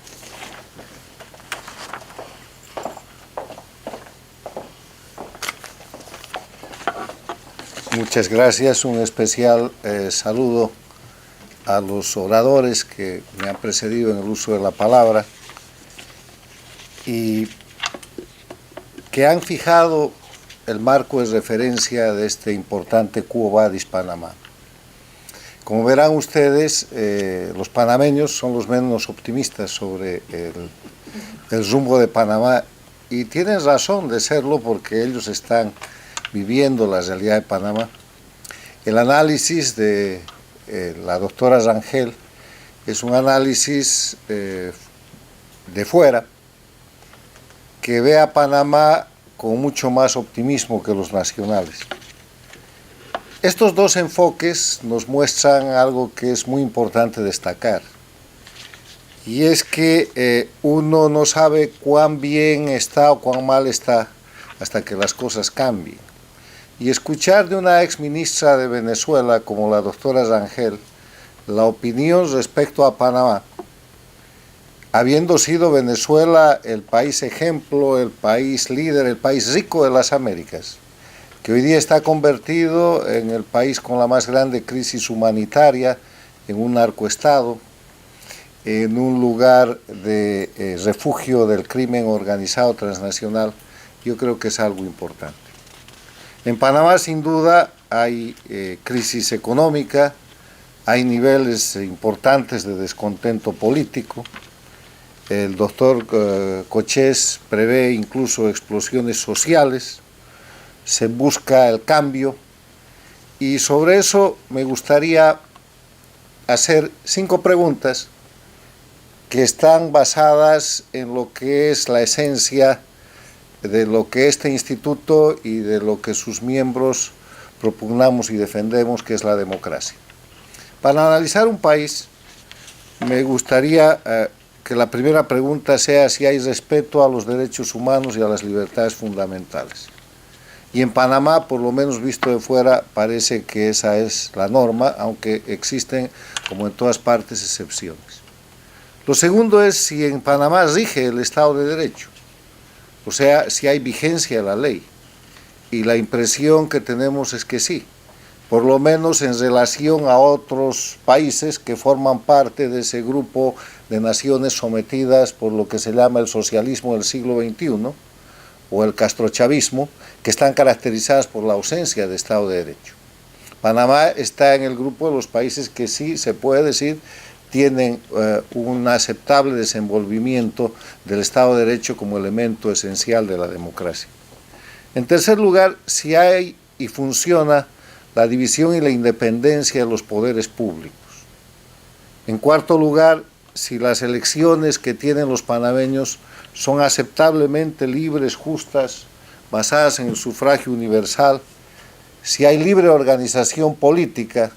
Muchas gracias. Un especial saludo a los oradores que me han precedido en el uso de la palabra y que han fijado el marco de referencia de este importante Quo Vadis Panamá. Como verán ustedes, los panameños son los menos optimistas sobre el rumbo de Panamá y tienen razón de serlo porque ellos están viviendo la realidad de Panamá. El análisis de la doctora Rangel es un análisis de fuera que ve a Panamá con mucho más optimismo que los nacionales. Estos dos enfoques nos muestran algo que es muy importante destacar, y es que uno no sabe cuán bien está o cuán mal está hasta que las cosas cambien. Y escuchar de una ex ministra de Venezuela como la doctora Rangel la opinión respecto a Panamá, habiendo sido Venezuela el país ejemplo, el país líder, el país rico de las Américas, que hoy día está convertido en el país con la más grande crisis humanitaria, en un narcoestado, en un lugar de refugio del crimen organizado transnacional, yo creo que es algo importante. En Panamá, sin duda, hay crisis económica, hay niveles importantes de descontento político. El doctor Cochés prevé incluso explosiones sociales, se busca el cambio, y sobre eso me gustaría hacer 5 preguntas que están basadas en lo que es la esencia de lo que este instituto y de lo que sus miembros propugnamos y defendemos, que es la democracia. Para analizar un país, me gustaría que la primera pregunta sea si hay respeto a los derechos humanos y a las libertades fundamentales. Y en Panamá, por lo menos visto de fuera, parece que esa es la norma, aunque existen, como en todas partes, excepciones. Lo segundo es si en Panamá rige el Estado de Derecho. O sea, si hay vigencia de la ley, y la impresión que tenemos es que sí, por lo menos en relación a otros países que forman parte de ese grupo de naciones sometidas por lo que se llama el socialismo del siglo XXI, o el castrochavismo, que están caracterizadas por la ausencia de Estado de Derecho. Panamá está en el grupo de los países que sí se puede decir tienen un aceptable desenvolvimiento del Estado de Derecho como elemento esencial de la democracia. En tercer lugar, si hay y funciona la división y la independencia de los poderes públicos. En cuarto lugar, si las elecciones que tienen los panameños son aceptablemente libres, justas, basadas en el sufragio universal, si hay libre organización política,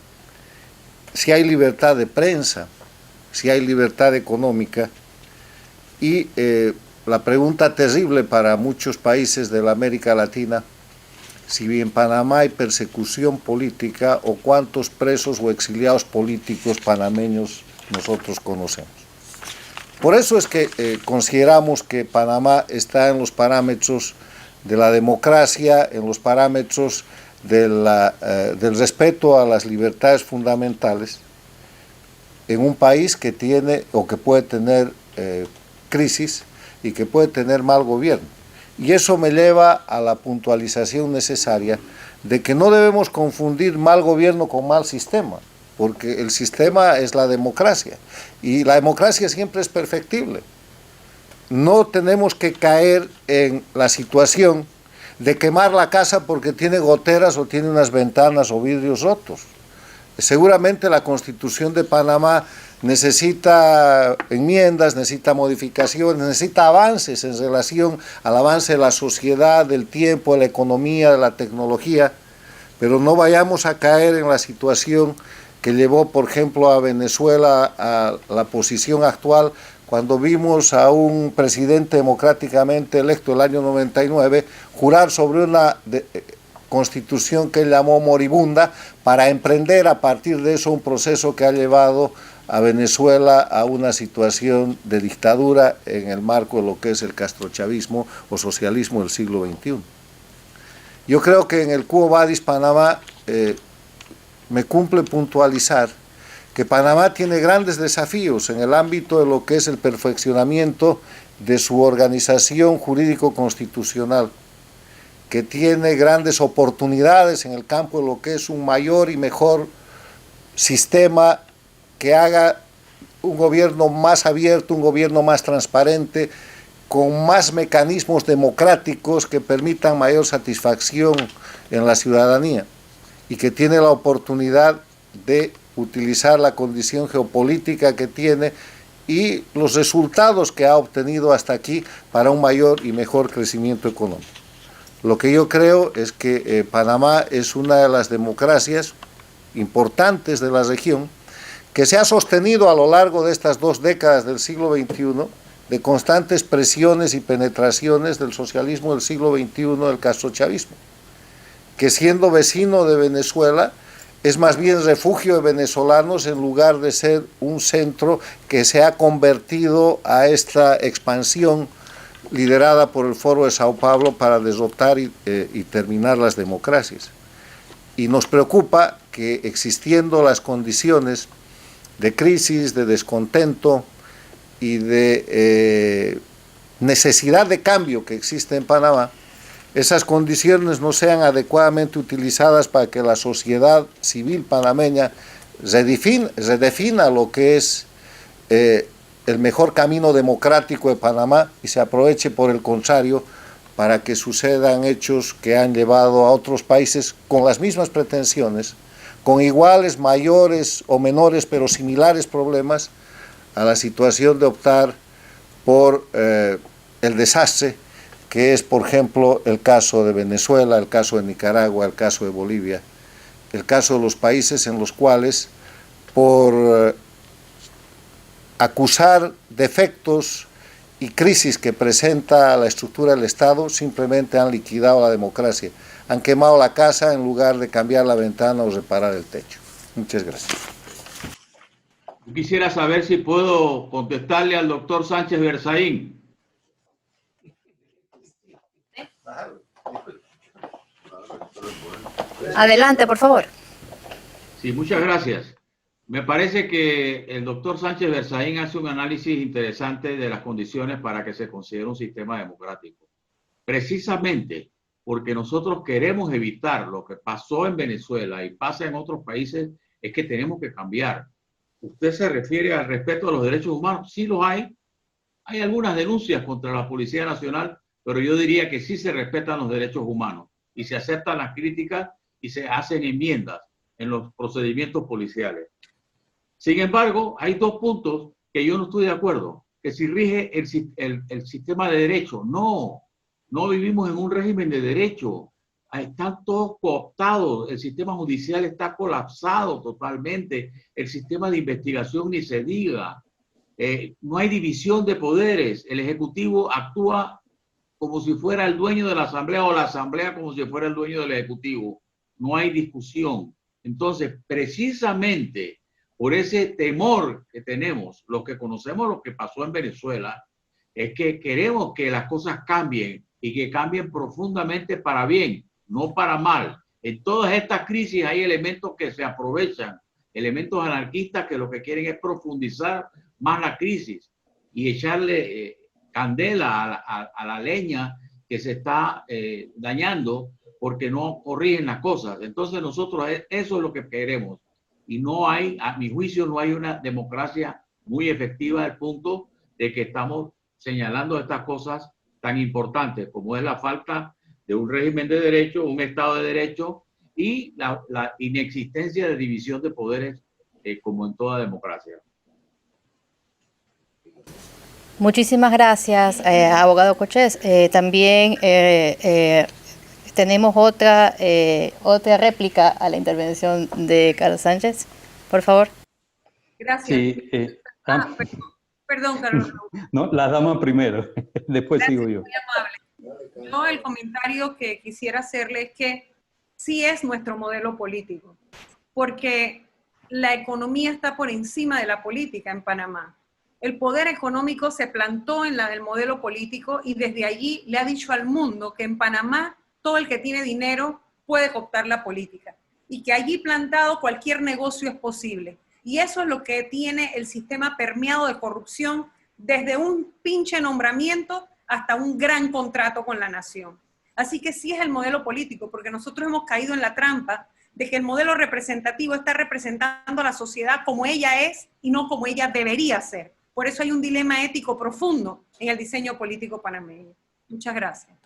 si hay libertad de prensa, si hay libertad económica, y la pregunta terrible para muchos países de la América Latina, si en Panamá hay persecución política o cuántos presos o exiliados políticos panameños nosotros conocemos. Por eso es que consideramos que Panamá está en los parámetros de la democracia, en los parámetros del respeto a las libertades fundamentales, en un país que tiene o que puede tener crisis y que puede tener mal gobierno. Y eso me lleva a la puntualización necesaria de que no debemos confundir mal gobierno con mal sistema, porque el sistema es la democracia y la democracia siempre es perfectible. No tenemos que caer en la situación de quemar la casa porque tiene goteras o tiene unas ventanas o vidrios rotos. Seguramente la Constitución de Panamá necesita enmiendas, necesita modificaciones, necesita avances en relación al avance de la sociedad, del tiempo, de la economía, de la tecnología, pero no vayamos a caer en la situación que llevó, por ejemplo, a Venezuela a la posición actual, cuando vimos a un presidente democráticamente electo el año 99 jurar sobre una constitución que él llamó moribunda para emprender a partir de eso un proceso que ha llevado a Venezuela a una situación de dictadura en el marco de lo que es el castrochavismo o socialismo del siglo XXI. Yo creo que en el Quo Vadis Panamá me cumple puntualizar que Panamá tiene grandes desafíos en el ámbito de lo que es el perfeccionamiento de su organización jurídico-constitucional, que tiene grandes oportunidades en el campo de lo que es un mayor y mejor sistema que haga un gobierno más abierto, un gobierno más transparente, con más mecanismos democráticos que permitan mayor satisfacción en la ciudadanía y que tiene la oportunidad de utilizar la condición geopolítica que tiene y los resultados que ha obtenido hasta aquí para un mayor y mejor crecimiento económico. Lo que yo creo es que Panamá es una de las democracias importantes de la región que se ha sostenido a lo largo de estas 2 décadas del siglo XXI de constantes presiones y penetraciones del socialismo del siglo XXI, del castrochavismo, que siendo vecino de Venezuela es más bien refugio de venezolanos en lugar de ser un centro que se ha convertido a esta expansión liderada por el Foro de Sao Paulo para derrotar y terminar las democracias. Y nos preocupa que existiendo las condiciones de crisis, de descontento y de necesidad de cambio que existe en Panamá, esas condiciones no sean adecuadamente utilizadas para que la sociedad civil panameña redefina lo que es el mejor camino democrático de Panamá y se aproveche por el contrario para que sucedan hechos que han llevado a otros países con las mismas pretensiones, con iguales, mayores o menores, pero similares problemas, a la situación de optar por el desastre, que es, por ejemplo, el caso de Venezuela, el caso de Nicaragua, el caso de Bolivia, el caso de los países en los cuales, por acusar defectos y crisis que presenta la estructura del Estado, simplemente han liquidado la democracia, han quemado la casa en lugar de cambiar la ventana o reparar el techo. Muchas gracias. Yo quisiera saber si puedo contestarle al doctor Sánchez Berzaín. Adelante, por favor. Sí, muchas gracias. Me parece que el doctor Sánchez Berzaín hace un análisis interesante de las condiciones para que se considere un sistema democrático. Precisamente porque nosotros queremos evitar lo que pasó en Venezuela y pasa en otros países, es que tenemos que cambiar. ¿Usted se refiere al respeto a los derechos humanos? Sí los hay. Hay algunas denuncias contra la Policía Nacional, pero yo diría que sí se respetan los derechos humanos y se aceptan las críticas y se hacen enmiendas en los procedimientos policiales. Sin embargo, hay 2 puntos que yo no estoy de acuerdo, que si rige el sistema de derecho. No vivimos en un régimen de derecho. Están todos cooptados, el sistema judicial está colapsado totalmente, el sistema de investigación ni se diga. No hay división de poderes, el Ejecutivo actúa como si fuera el dueño de la Asamblea o la Asamblea como si fuera el dueño del Ejecutivo. No hay discusión. Entonces, precisamente por ese temor que tenemos, los que conocemos lo que pasó en Venezuela, es que queremos que las cosas cambien y que cambien profundamente para bien, no para mal. En todas estas crisis hay elementos que se aprovechan, elementos anarquistas que lo que quieren es profundizar más la crisis y echarle candela a la leña que se está dañando porque no corrigen las cosas. Entonces nosotros eso es lo que queremos. Y no hay, a mi juicio, no hay una democracia muy efectiva al punto de que estamos señalando estas cosas tan importantes como es la falta de un régimen de derecho, un Estado de Derecho y la inexistencia de división de poderes como en toda democracia. Muchísimas gracias, abogado Cochés. También tenemos otra réplica a la intervención de Carlos Sánchez. Por favor. Gracias. Sí, perdón, Carlos. No, las damas primero, después Gracias, sigo yo. muy amable. Yo el comentario que quisiera hacerle es que sí es nuestro modelo político, porque la economía está por encima de la política en Panamá. El poder económico se plantó en el modelo político y desde allí le ha dicho al mundo que en Panamá todo el que tiene dinero puede cooptar la política y que allí plantado cualquier negocio es posible. Y eso es lo que tiene el sistema permeado de corrupción desde un pinche nombramiento hasta un gran contrato con la nación. Así que sí es el modelo político, porque nosotros hemos caído en la trampa de que el modelo representativo está representando a la sociedad como ella es y no como ella debería ser. Por eso hay un dilema ético profundo en el diseño político panameño. Muchas gracias.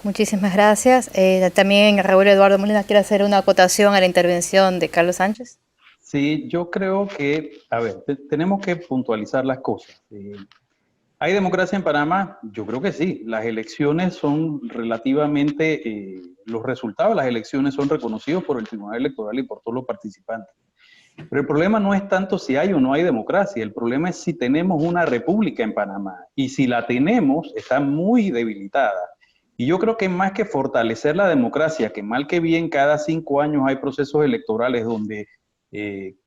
Muchísimas gracias. También Raúl Eduardo Molina quiere hacer una acotación a la intervención de Carlos Sánchez. Sí, yo creo que, a ver, tenemos que puntualizar las cosas. ¿Hay democracia en Panamá? Yo creo que sí. Las elecciones son relativamente, los resultados de las elecciones son reconocidos por el Tribunal Electoral y por todos los participantes. Pero el problema no es tanto si hay o no hay democracia, el problema es si tenemos una república en Panamá. Y si la tenemos, está muy debilitada. Y yo creo que más que fortalecer la democracia, que mal que bien cada 5 años hay procesos electorales donde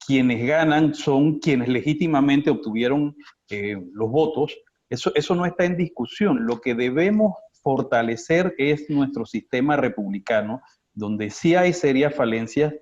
quienes ganan son quienes legítimamente obtuvieron los votos, eso no está en discusión. Lo que debemos fortalecer es nuestro sistema republicano, donde sí hay serias falencias,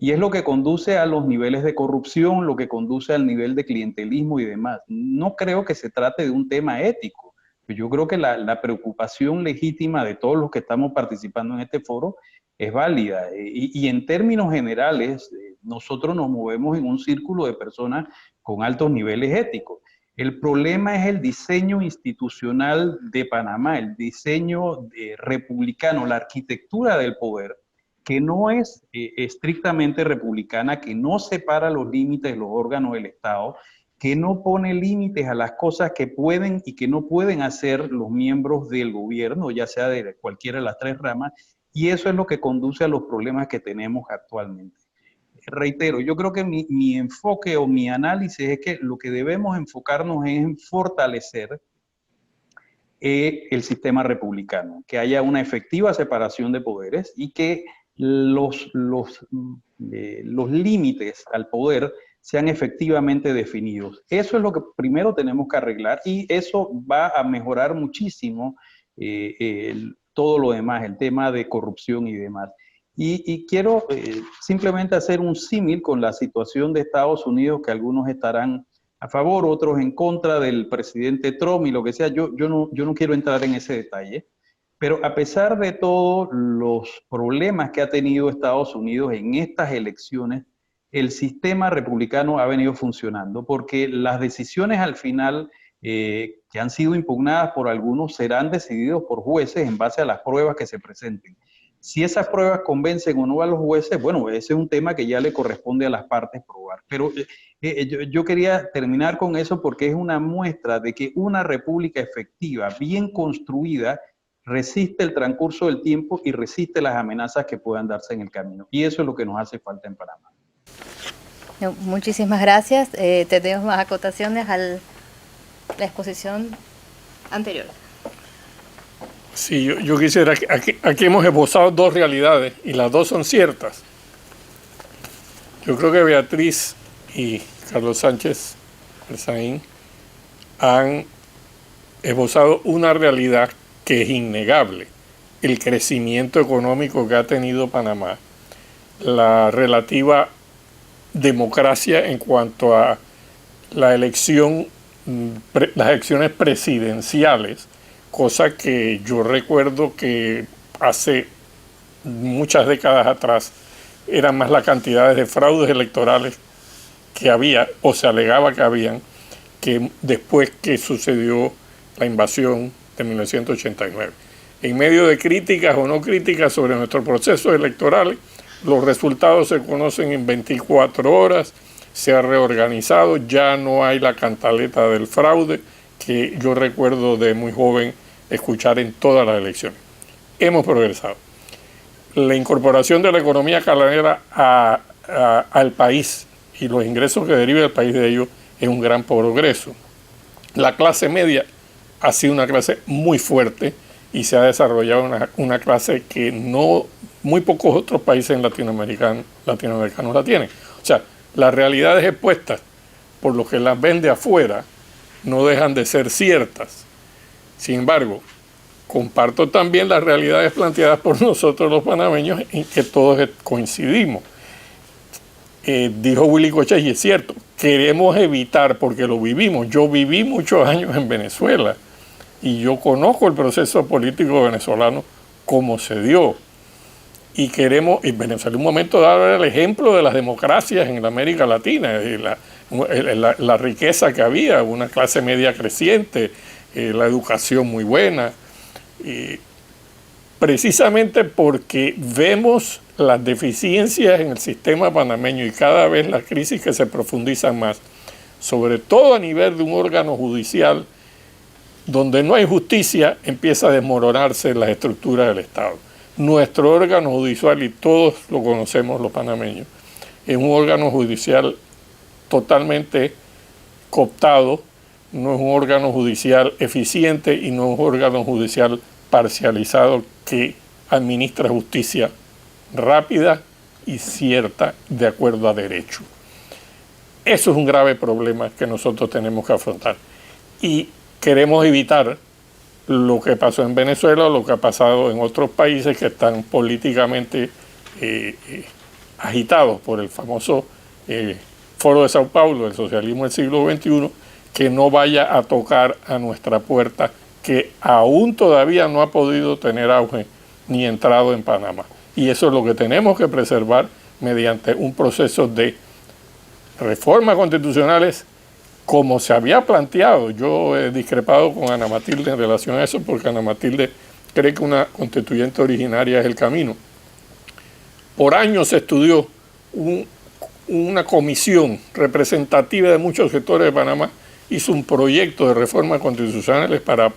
y es lo que conduce a los niveles de corrupción, lo que conduce al nivel de clientelismo y demás. No creo que se trate de un tema ético. Yo creo que la preocupación legítima de todos los que estamos participando en este foro es válida. Y en términos generales, nosotros nos movemos en un círculo de personas con altos niveles éticos. El problema es el diseño institucional de Panamá, el diseño republicano, la arquitectura del poder, que no es estrictamente republicana, que no separa los límites de los órganos del Estado, que no pone límites a las cosas que pueden y que no pueden hacer los miembros del gobierno, ya sea de cualquiera de las 3 ramas, y eso es lo que conduce a los problemas que tenemos actualmente. Reitero, yo creo que mi enfoque o mi análisis es que lo que debemos enfocarnos es en fortalecer el sistema republicano, que haya una efectiva separación de poderes y que los límites al poder sean efectivamente definidos. Eso es lo que primero tenemos que arreglar y eso va a mejorar muchísimo todo lo demás, el tema de corrupción y demás. Y quiero simplemente hacer un símil con la situación de Estados Unidos, que algunos estarán a favor, otros en contra del presidente Trump y lo que sea. Yo no quiero entrar en ese detalle, pero a pesar de todos los problemas que ha tenido Estados Unidos en estas elecciones, el sistema republicano ha venido funcionando, porque las decisiones al final que han sido impugnadas por algunos serán decididos por jueces en base a las pruebas que se presenten. Si esas pruebas convencen o no a los jueces, bueno, ese es un tema que ya le corresponde a las partes probar. Pero yo quería terminar con eso porque es una muestra de que una república efectiva, bien construida, resiste el transcurso del tiempo y resiste las amenazas que puedan darse en el camino. Y eso es lo que nos hace falta en Panamá. Muchísimas gracias. Tenemos más acotaciones a la exposición anterior. Sí, yo quisiera, aquí hemos esbozado 2 realidades y las 2 son ciertas. Yo creo que Beatriz y Carlos Sánchez Erzaín han esbozado una realidad que es innegable: el crecimiento económico que ha tenido Panamá, la relativa democracia en cuanto a la elección, las elecciones presidenciales, cosa que yo recuerdo que hace muchas décadas atrás eran más las cantidades de fraudes electorales que había o se alegaba que habían que después que sucedió la invasión de 1989. En medio de críticas o no críticas sobre nuestros procesos electorales, los resultados se conocen en 24 horas, se ha reorganizado, ya no hay la cantaleta del fraude que yo recuerdo de muy joven escuchar en todas las elecciones. Hemos progresado. La incorporación de la economía calanera al país y los ingresos que deriva del país de ello es un gran progreso. La clase media ha sido una clase muy fuerte y se ha desarrollado una clase que muy pocos otros países latinoamericanos la tienen. O sea, las realidades expuestas por lo que las ven de afuera no dejan de ser ciertas. Sin embargo, comparto también las realidades planteadas por nosotros los panameños en que todos coincidimos. Dijo Willy Cochet, y es cierto, queremos evitar, porque lo vivimos. Yo viví muchos años en Venezuela y yo conozco el proceso político venezolano como se dio. Y queremos, en Venezuela en un momento dado era el ejemplo de las democracias en la América Latina, la riqueza que había, una clase media creciente, la educación muy buena. Precisamente porque vemos las deficiencias en el sistema panameño y cada vez las crisis que se profundizan más, sobre todo a nivel de un órgano judicial, donde no hay justicia, empieza a desmoronarse las estructuras del Estado. Nuestro órgano judicial, y todos lo conocemos los panameños, es un órgano judicial totalmente cooptado, no es un órgano judicial eficiente y no es un órgano judicial parcializado que administra justicia rápida y cierta de acuerdo a derecho. Eso es un grave problema que nosotros tenemos que afrontar y queremos evitar lo que pasó en Venezuela o lo que ha pasado en otros países que están políticamente agitados por el famoso Foro de Sao Paulo, el socialismo del siglo XXI, que no vaya a tocar a nuestra puerta, que aún todavía no ha podido tener auge ni entrado en Panamá. Y eso es lo que tenemos que preservar mediante un proceso de reformas constitucionales como se había planteado. Yo he discrepado con Ana Matilde en relación a eso porque Ana Matilde cree que una constituyente originaria es el camino. Por años se estudió una comisión representativa de muchos sectores de Panamá, hizo un proyecto de reformas constitucionales para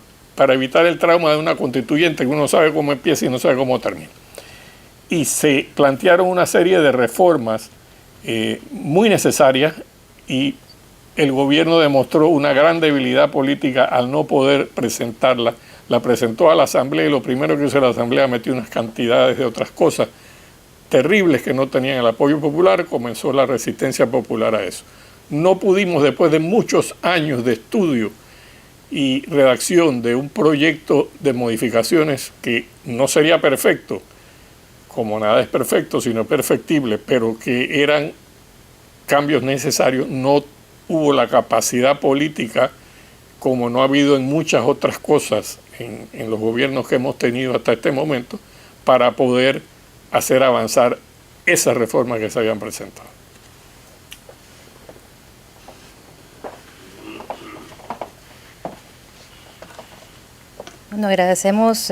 evitar el trauma de una constituyente que uno sabe cómo empieza y no sabe cómo termina. Y se plantearon una serie de reformas muy necesarias y el gobierno demostró una gran debilidad política al no poder presentarla. La presentó a la Asamblea y lo primero que hizo la Asamblea metió unas cantidades de otras cosas terribles que no tenían el apoyo popular, comenzó la resistencia popular a eso. No pudimos, después de muchos años de estudio y redacción de un proyecto de modificaciones que no sería perfecto, como nada es perfecto, sino perfectible, pero que eran cambios necesarios, no hubo la capacidad política, como no ha habido en muchas otras cosas en los gobiernos que hemos tenido hasta este momento, para poder hacer avanzar esas reformas que se habían presentado. Bueno, agradecemos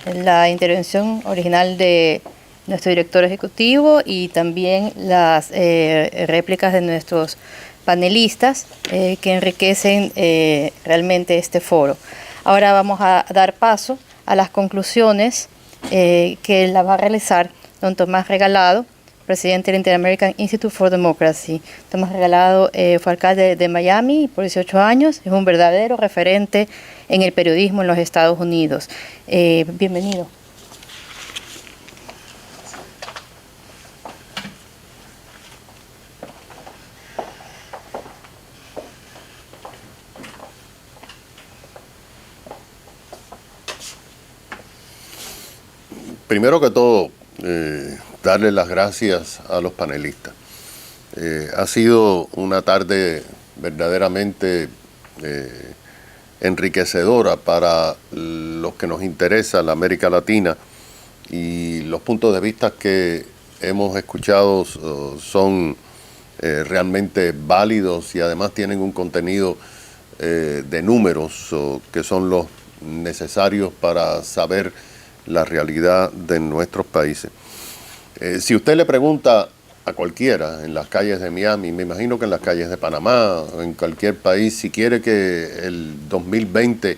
la intervención original de nuestro director ejecutivo y también las réplicas de nuestros panelistas que enriquecen realmente este foro. Ahora vamos a dar paso a las conclusiones que la va a realizar don Tomás Regalado, presidente del Inter-American Institute for Democracy. Tomás Regalado fue alcalde de Miami por 18 años, es un verdadero referente en el periodismo en los Estados Unidos. Bienvenido. Primero que todo, darle las gracias a los panelistas. Ha sido una tarde verdaderamente enriquecedora para los que nos interesa la América Latina, y los puntos de vista que hemos escuchado son realmente válidos y además tienen un contenido de números que son los necesarios para saber la realidad de nuestros países. Si usted le pregunta a cualquiera en las calles de Miami, me imagino que en las calles de Panamá, en cualquier país, si quiere que el 2020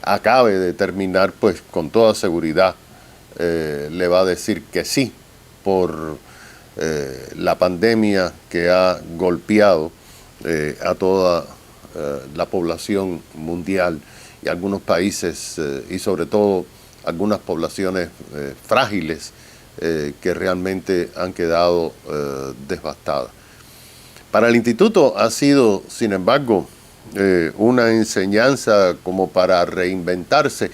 acabe de terminar, pues con toda seguridad le va a decir que sí, por la pandemia que ha golpeado a toda la población mundial y algunos países y sobre todo algunas poblaciones frágiles que realmente han quedado devastadas. Para el instituto ha sido, sin embargo, una enseñanza como para reinventarse.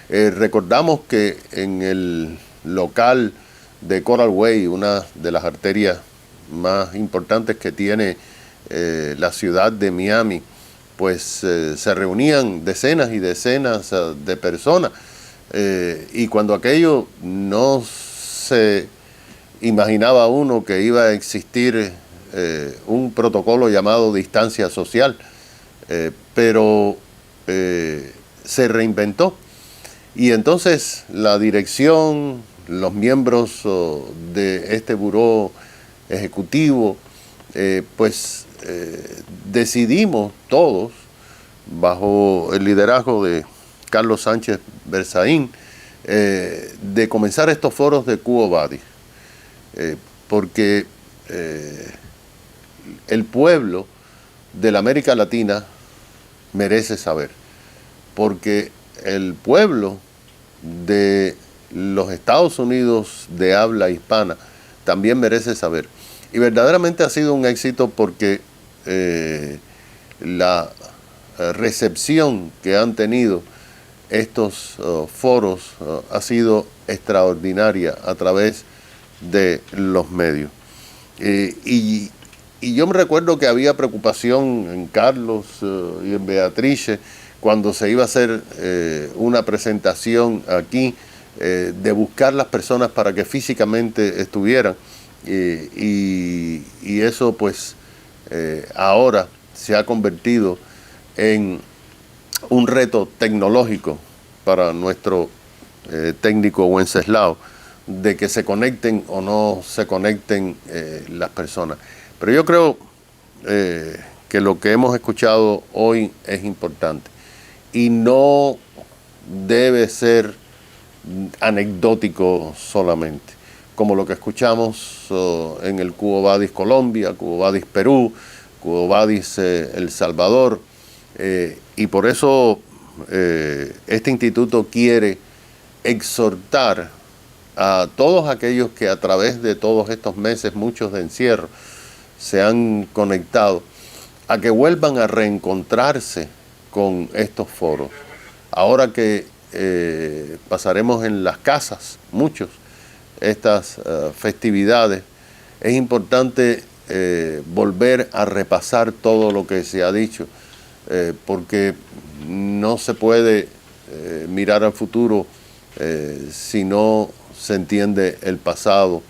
Recordamos que en el local de Coral Way, una de las arterias más importantes que tiene la ciudad de Miami, pues se reunían decenas y decenas de personas, y cuando aquello no se imaginaba uno que iba a existir un protocolo llamado distancia social, pero se reinventó. Y entonces la dirección, los miembros de este buró ejecutivo, decidimos todos, bajo el liderazgo de Carlos Sánchez Berzaín, de comenzar estos foros de Quo Vadis, porque el pueblo de la América Latina merece saber, porque el pueblo de los Estados Unidos de habla hispana también merece saber. Y verdaderamente ha sido un éxito porque la recepción que han tenido estos foros ha sido extraordinaria a través de los medios. Y yo me recuerdo que había preocupación en Carlos y en Beatrice cuando se iba a hacer una presentación aquí, de buscar las personas para que físicamente estuvieran, y eso pues ahora se ha convertido en un reto tecnológico para nuestro técnico Wenceslao, de que se conecten o no se conecten las personas. Pero yo creo que lo que hemos escuchado hoy es importante y no debe ser anecdótico solamente, como lo que escuchamos en el Quo Vadis Colombia, Quo Vadis Perú, Quo Vadis El Salvador, y por eso este instituto quiere exhortar a todos aquellos que a través de todos estos meses, muchos de encierro, se han conectado, a que vuelvan a reencontrarse con estos foros. Ahora que pasaremos en las casas, muchos, estas festividades, es importante volver a repasar todo lo que se ha dicho, porque no se puede mirar al futuro si no se entiende el pasado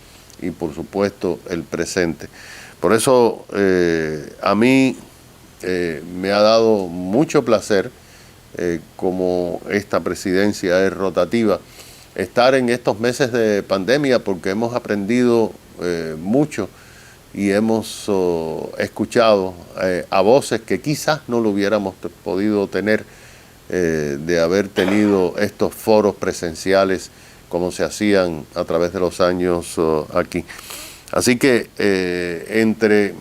y por supuesto el presente. Por eso a mí me ha dado mucho placer, como esta presidencia es rotativa, estar en estos meses de pandemia, porque hemos aprendido mucho y hemos escuchado a voces que quizás no lo hubiéramos podido tener de haber tenido estos foros presenciales como se hacían a través de los años aquí. Así que entre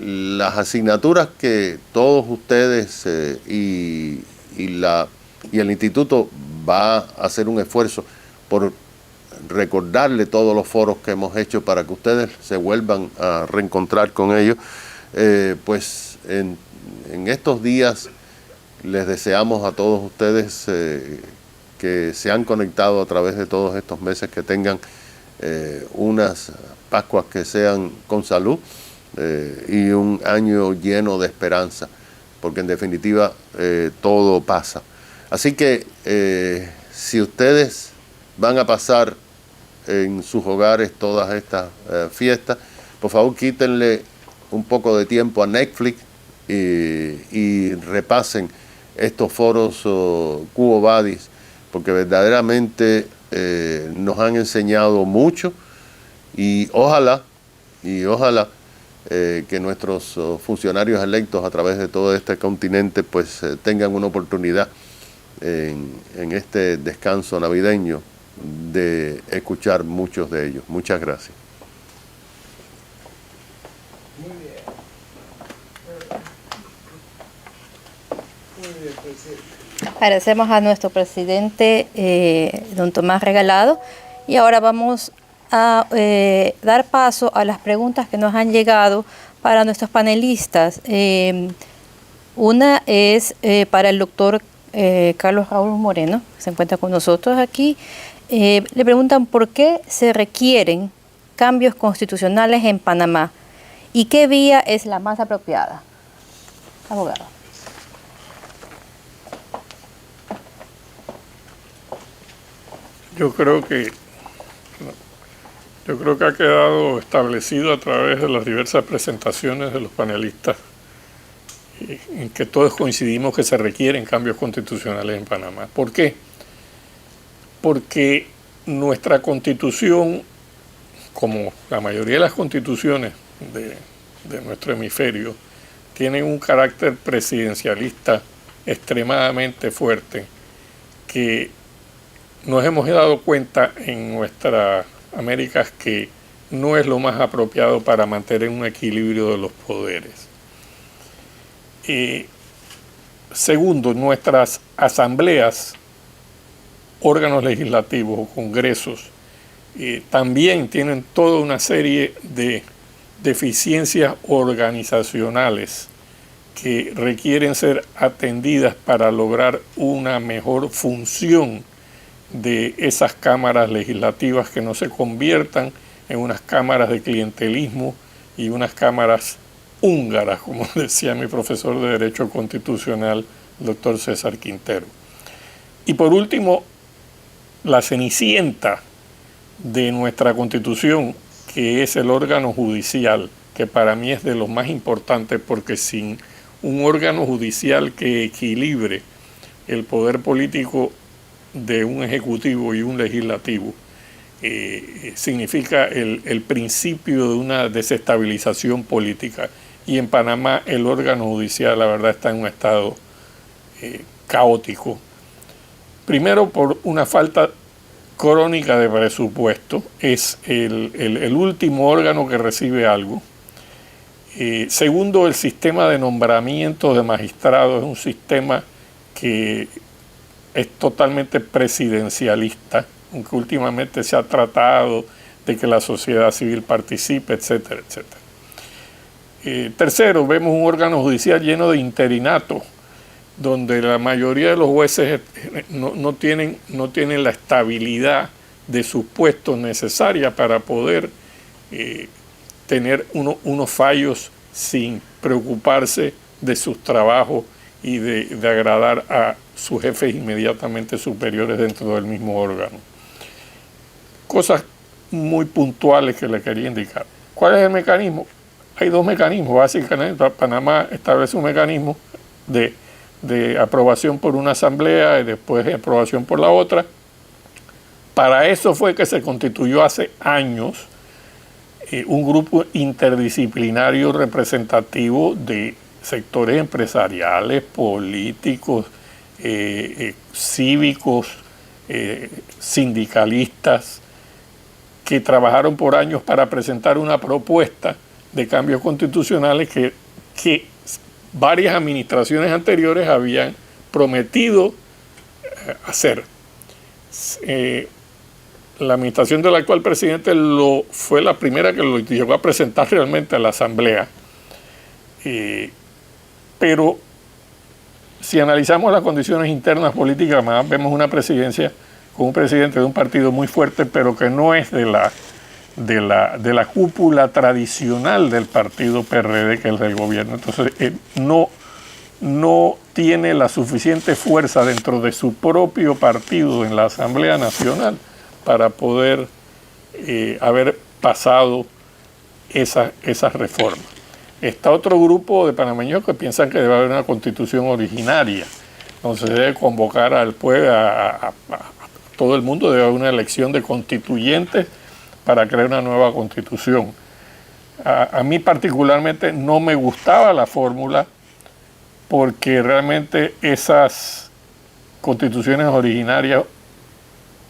las asignaturas que todos ustedes y el instituto va a hacer un esfuerzo por recordarle todos los foros que hemos hecho para que ustedes se vuelvan a reencontrar con ellos, pues en estos días les deseamos a todos ustedes que se han conectado a través de todos estos meses, que tengan unas Pascuas que sean con salud, y un año lleno de esperanza porque en definitiva todo pasa. Así que si ustedes van a pasar en sus hogares todas estas fiestas, por favor quítenle un poco de tiempo a Netflix y repasen estos foros Quo Vadis, porque verdaderamente nos han enseñado mucho y ojalá que nuestros funcionarios electos a través de todo este continente pues tengan una oportunidad en este descanso navideño de escuchar muchos de ellos. Muchas gracias. Agradecemos a nuestro presidente, don Tomás Regalado, y ahora vamos a dar paso a las preguntas que nos han llegado para nuestros panelistas. Una es para el doctor Carlos Raúl Moreno, que se encuentra con nosotros aquí. Le preguntan por qué se requieren cambios constitucionales en Panamá y qué vía es la más apropiada. Abogado. Yo creo que ha quedado establecido a través de las diversas presentaciones de los panelistas en que todos coincidimos que se requieren cambios constitucionales en Panamá. ¿Por qué? Porque nuestra constitución, como la mayoría de las constituciones de nuestro hemisferio, tienen un carácter presidencialista extremadamente fuerte que nos hemos dado cuenta en nuestras Américas que no es lo más apropiado para mantener un equilibrio de los poderes. Segundo, nuestras asambleas, órganos legislativos o congresos, también tienen toda una serie de deficiencias organizacionales que requieren ser atendidas para lograr una mejor función de esas cámaras legislativas, que no se conviertan en unas cámaras de clientelismo y unas cámaras húngaras, como decía mi profesor de Derecho Constitucional, el doctor César Quintero. Y por último, la cenicienta de nuestra Constitución, que es el órgano judicial, que para mí es de los más importantes, porque sin un órgano judicial que equilibre el poder político de un ejecutivo y un legislativo, significa el principio de una desestabilización política. Y en Panamá el órgano judicial, la verdad, está en un estado caótico. Primero, por una falta crónica de presupuesto, es el último órgano que recibe algo. Segundo, el sistema de nombramiento de magistrados es un sistema que es totalmente presidencialista, aunque últimamente se ha tratado de que la sociedad civil participe, etcétera, etcétera. Tercero, vemos un órgano judicial lleno de interinatos, donde la mayoría de los jueces no tienen la estabilidad de sus puestos necesaria para poder tener unos fallos sin preocuparse de sus trabajos y de agradar a sus jefes inmediatamente superiores dentro del mismo órgano. Cosas muy puntuales que le quería indicar. ¿Cuál es el mecanismo? Hay dos mecanismos. Básicamente, Panamá establece un mecanismo de aprobación por una asamblea y después de aprobación por la otra. Para eso fue que se constituyó hace años un grupo interdisciplinario representativo de sectores empresariales, políticos, cívicos, sindicalistas, que trabajaron por años para presentar una propuesta de cambios constitucionales que varias administraciones anteriores habían prometido hacer. La administración del actual presidente fue la primera que lo llegó a presentar realmente a la Asamblea. Pero si analizamos las condiciones internas políticas, más vemos una presidencia con un presidente de un partido muy fuerte, pero que no es de la cúpula tradicional del partido PRD, que es del gobierno. Entonces no no tiene la suficiente fuerza dentro de su propio partido en la Asamblea Nacional para poder haber pasado esas reformas. Está otro grupo de panameños que piensan que debe haber una constitución originaria, donde se debe convocar al pueblo, a todo el mundo, debe haber una elección de constituyentes para crear una nueva constitución. A mí particularmente no me gustaba la fórmula porque realmente esas constituciones originarias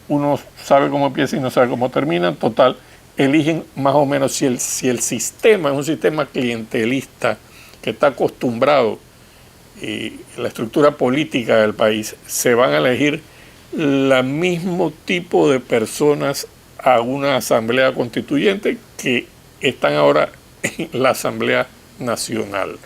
uno sabe cómo empieza y no sabe cómo termina. Total, eligen más o menos si el sistema es un sistema clientelista que está acostumbrado la estructura política del país, se van a elegir el mismo tipo de personas a una asamblea constituyente que están ahora en la Asamblea Nacional.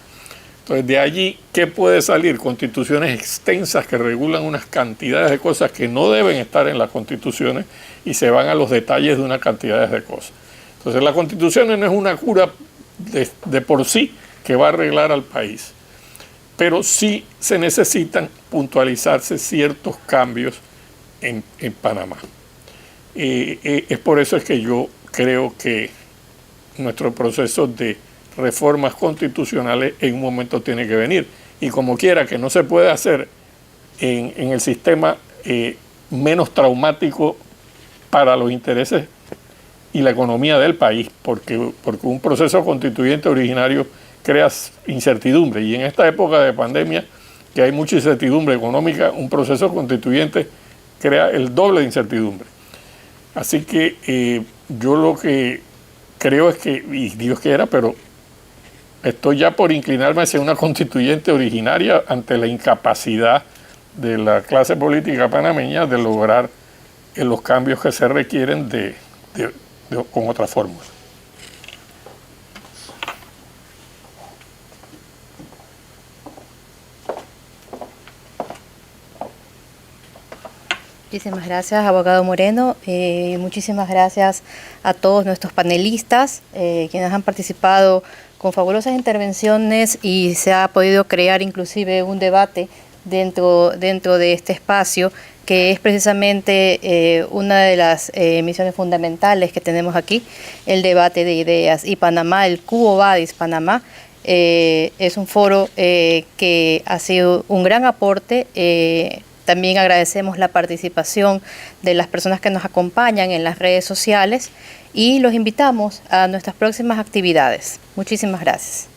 Entonces, de allí, ¿qué puede salir? Constituciones extensas que regulan unas cantidades de cosas que no deben estar en las constituciones y se van a los detalles de una cantidad de cosas. Entonces, la constitución no es una cura de por sí que va a arreglar al país, pero sí se necesitan puntualizarse ciertos cambios en Panamá. Es por eso es que yo creo que nuestro proceso de reformas constitucionales en un momento tiene que venir. Y como quiera que no se puede hacer en el sistema menos traumático para los intereses y la economía del país, porque un proceso constituyente originario crea incertidumbre. Y en esta época de pandemia, que hay mucha incertidumbre económica, un proceso constituyente crea el doble de incertidumbre. Así que yo lo que creo es que, y Dios quiera, pero estoy ya por inclinarme hacia una constituyente originaria ante la incapacidad de la clase política panameña de lograr los cambios que se requieren con otra fórmula. Muchísimas gracias, abogado Moreno. Muchísimas gracias a todos nuestros panelistas, quienes han participado con fabulosas intervenciones y se ha podido crear inclusive un debate dentro de este espacio, que es precisamente una de las misiones fundamentales que tenemos aquí, el debate de ideas. Y Panamá, el Quo Vadis Panamá, es un foro que ha sido un gran aporte. También agradecemos la participación de las personas que nos acompañan en las redes sociales y los invitamos a nuestras próximas actividades. Muchísimas gracias.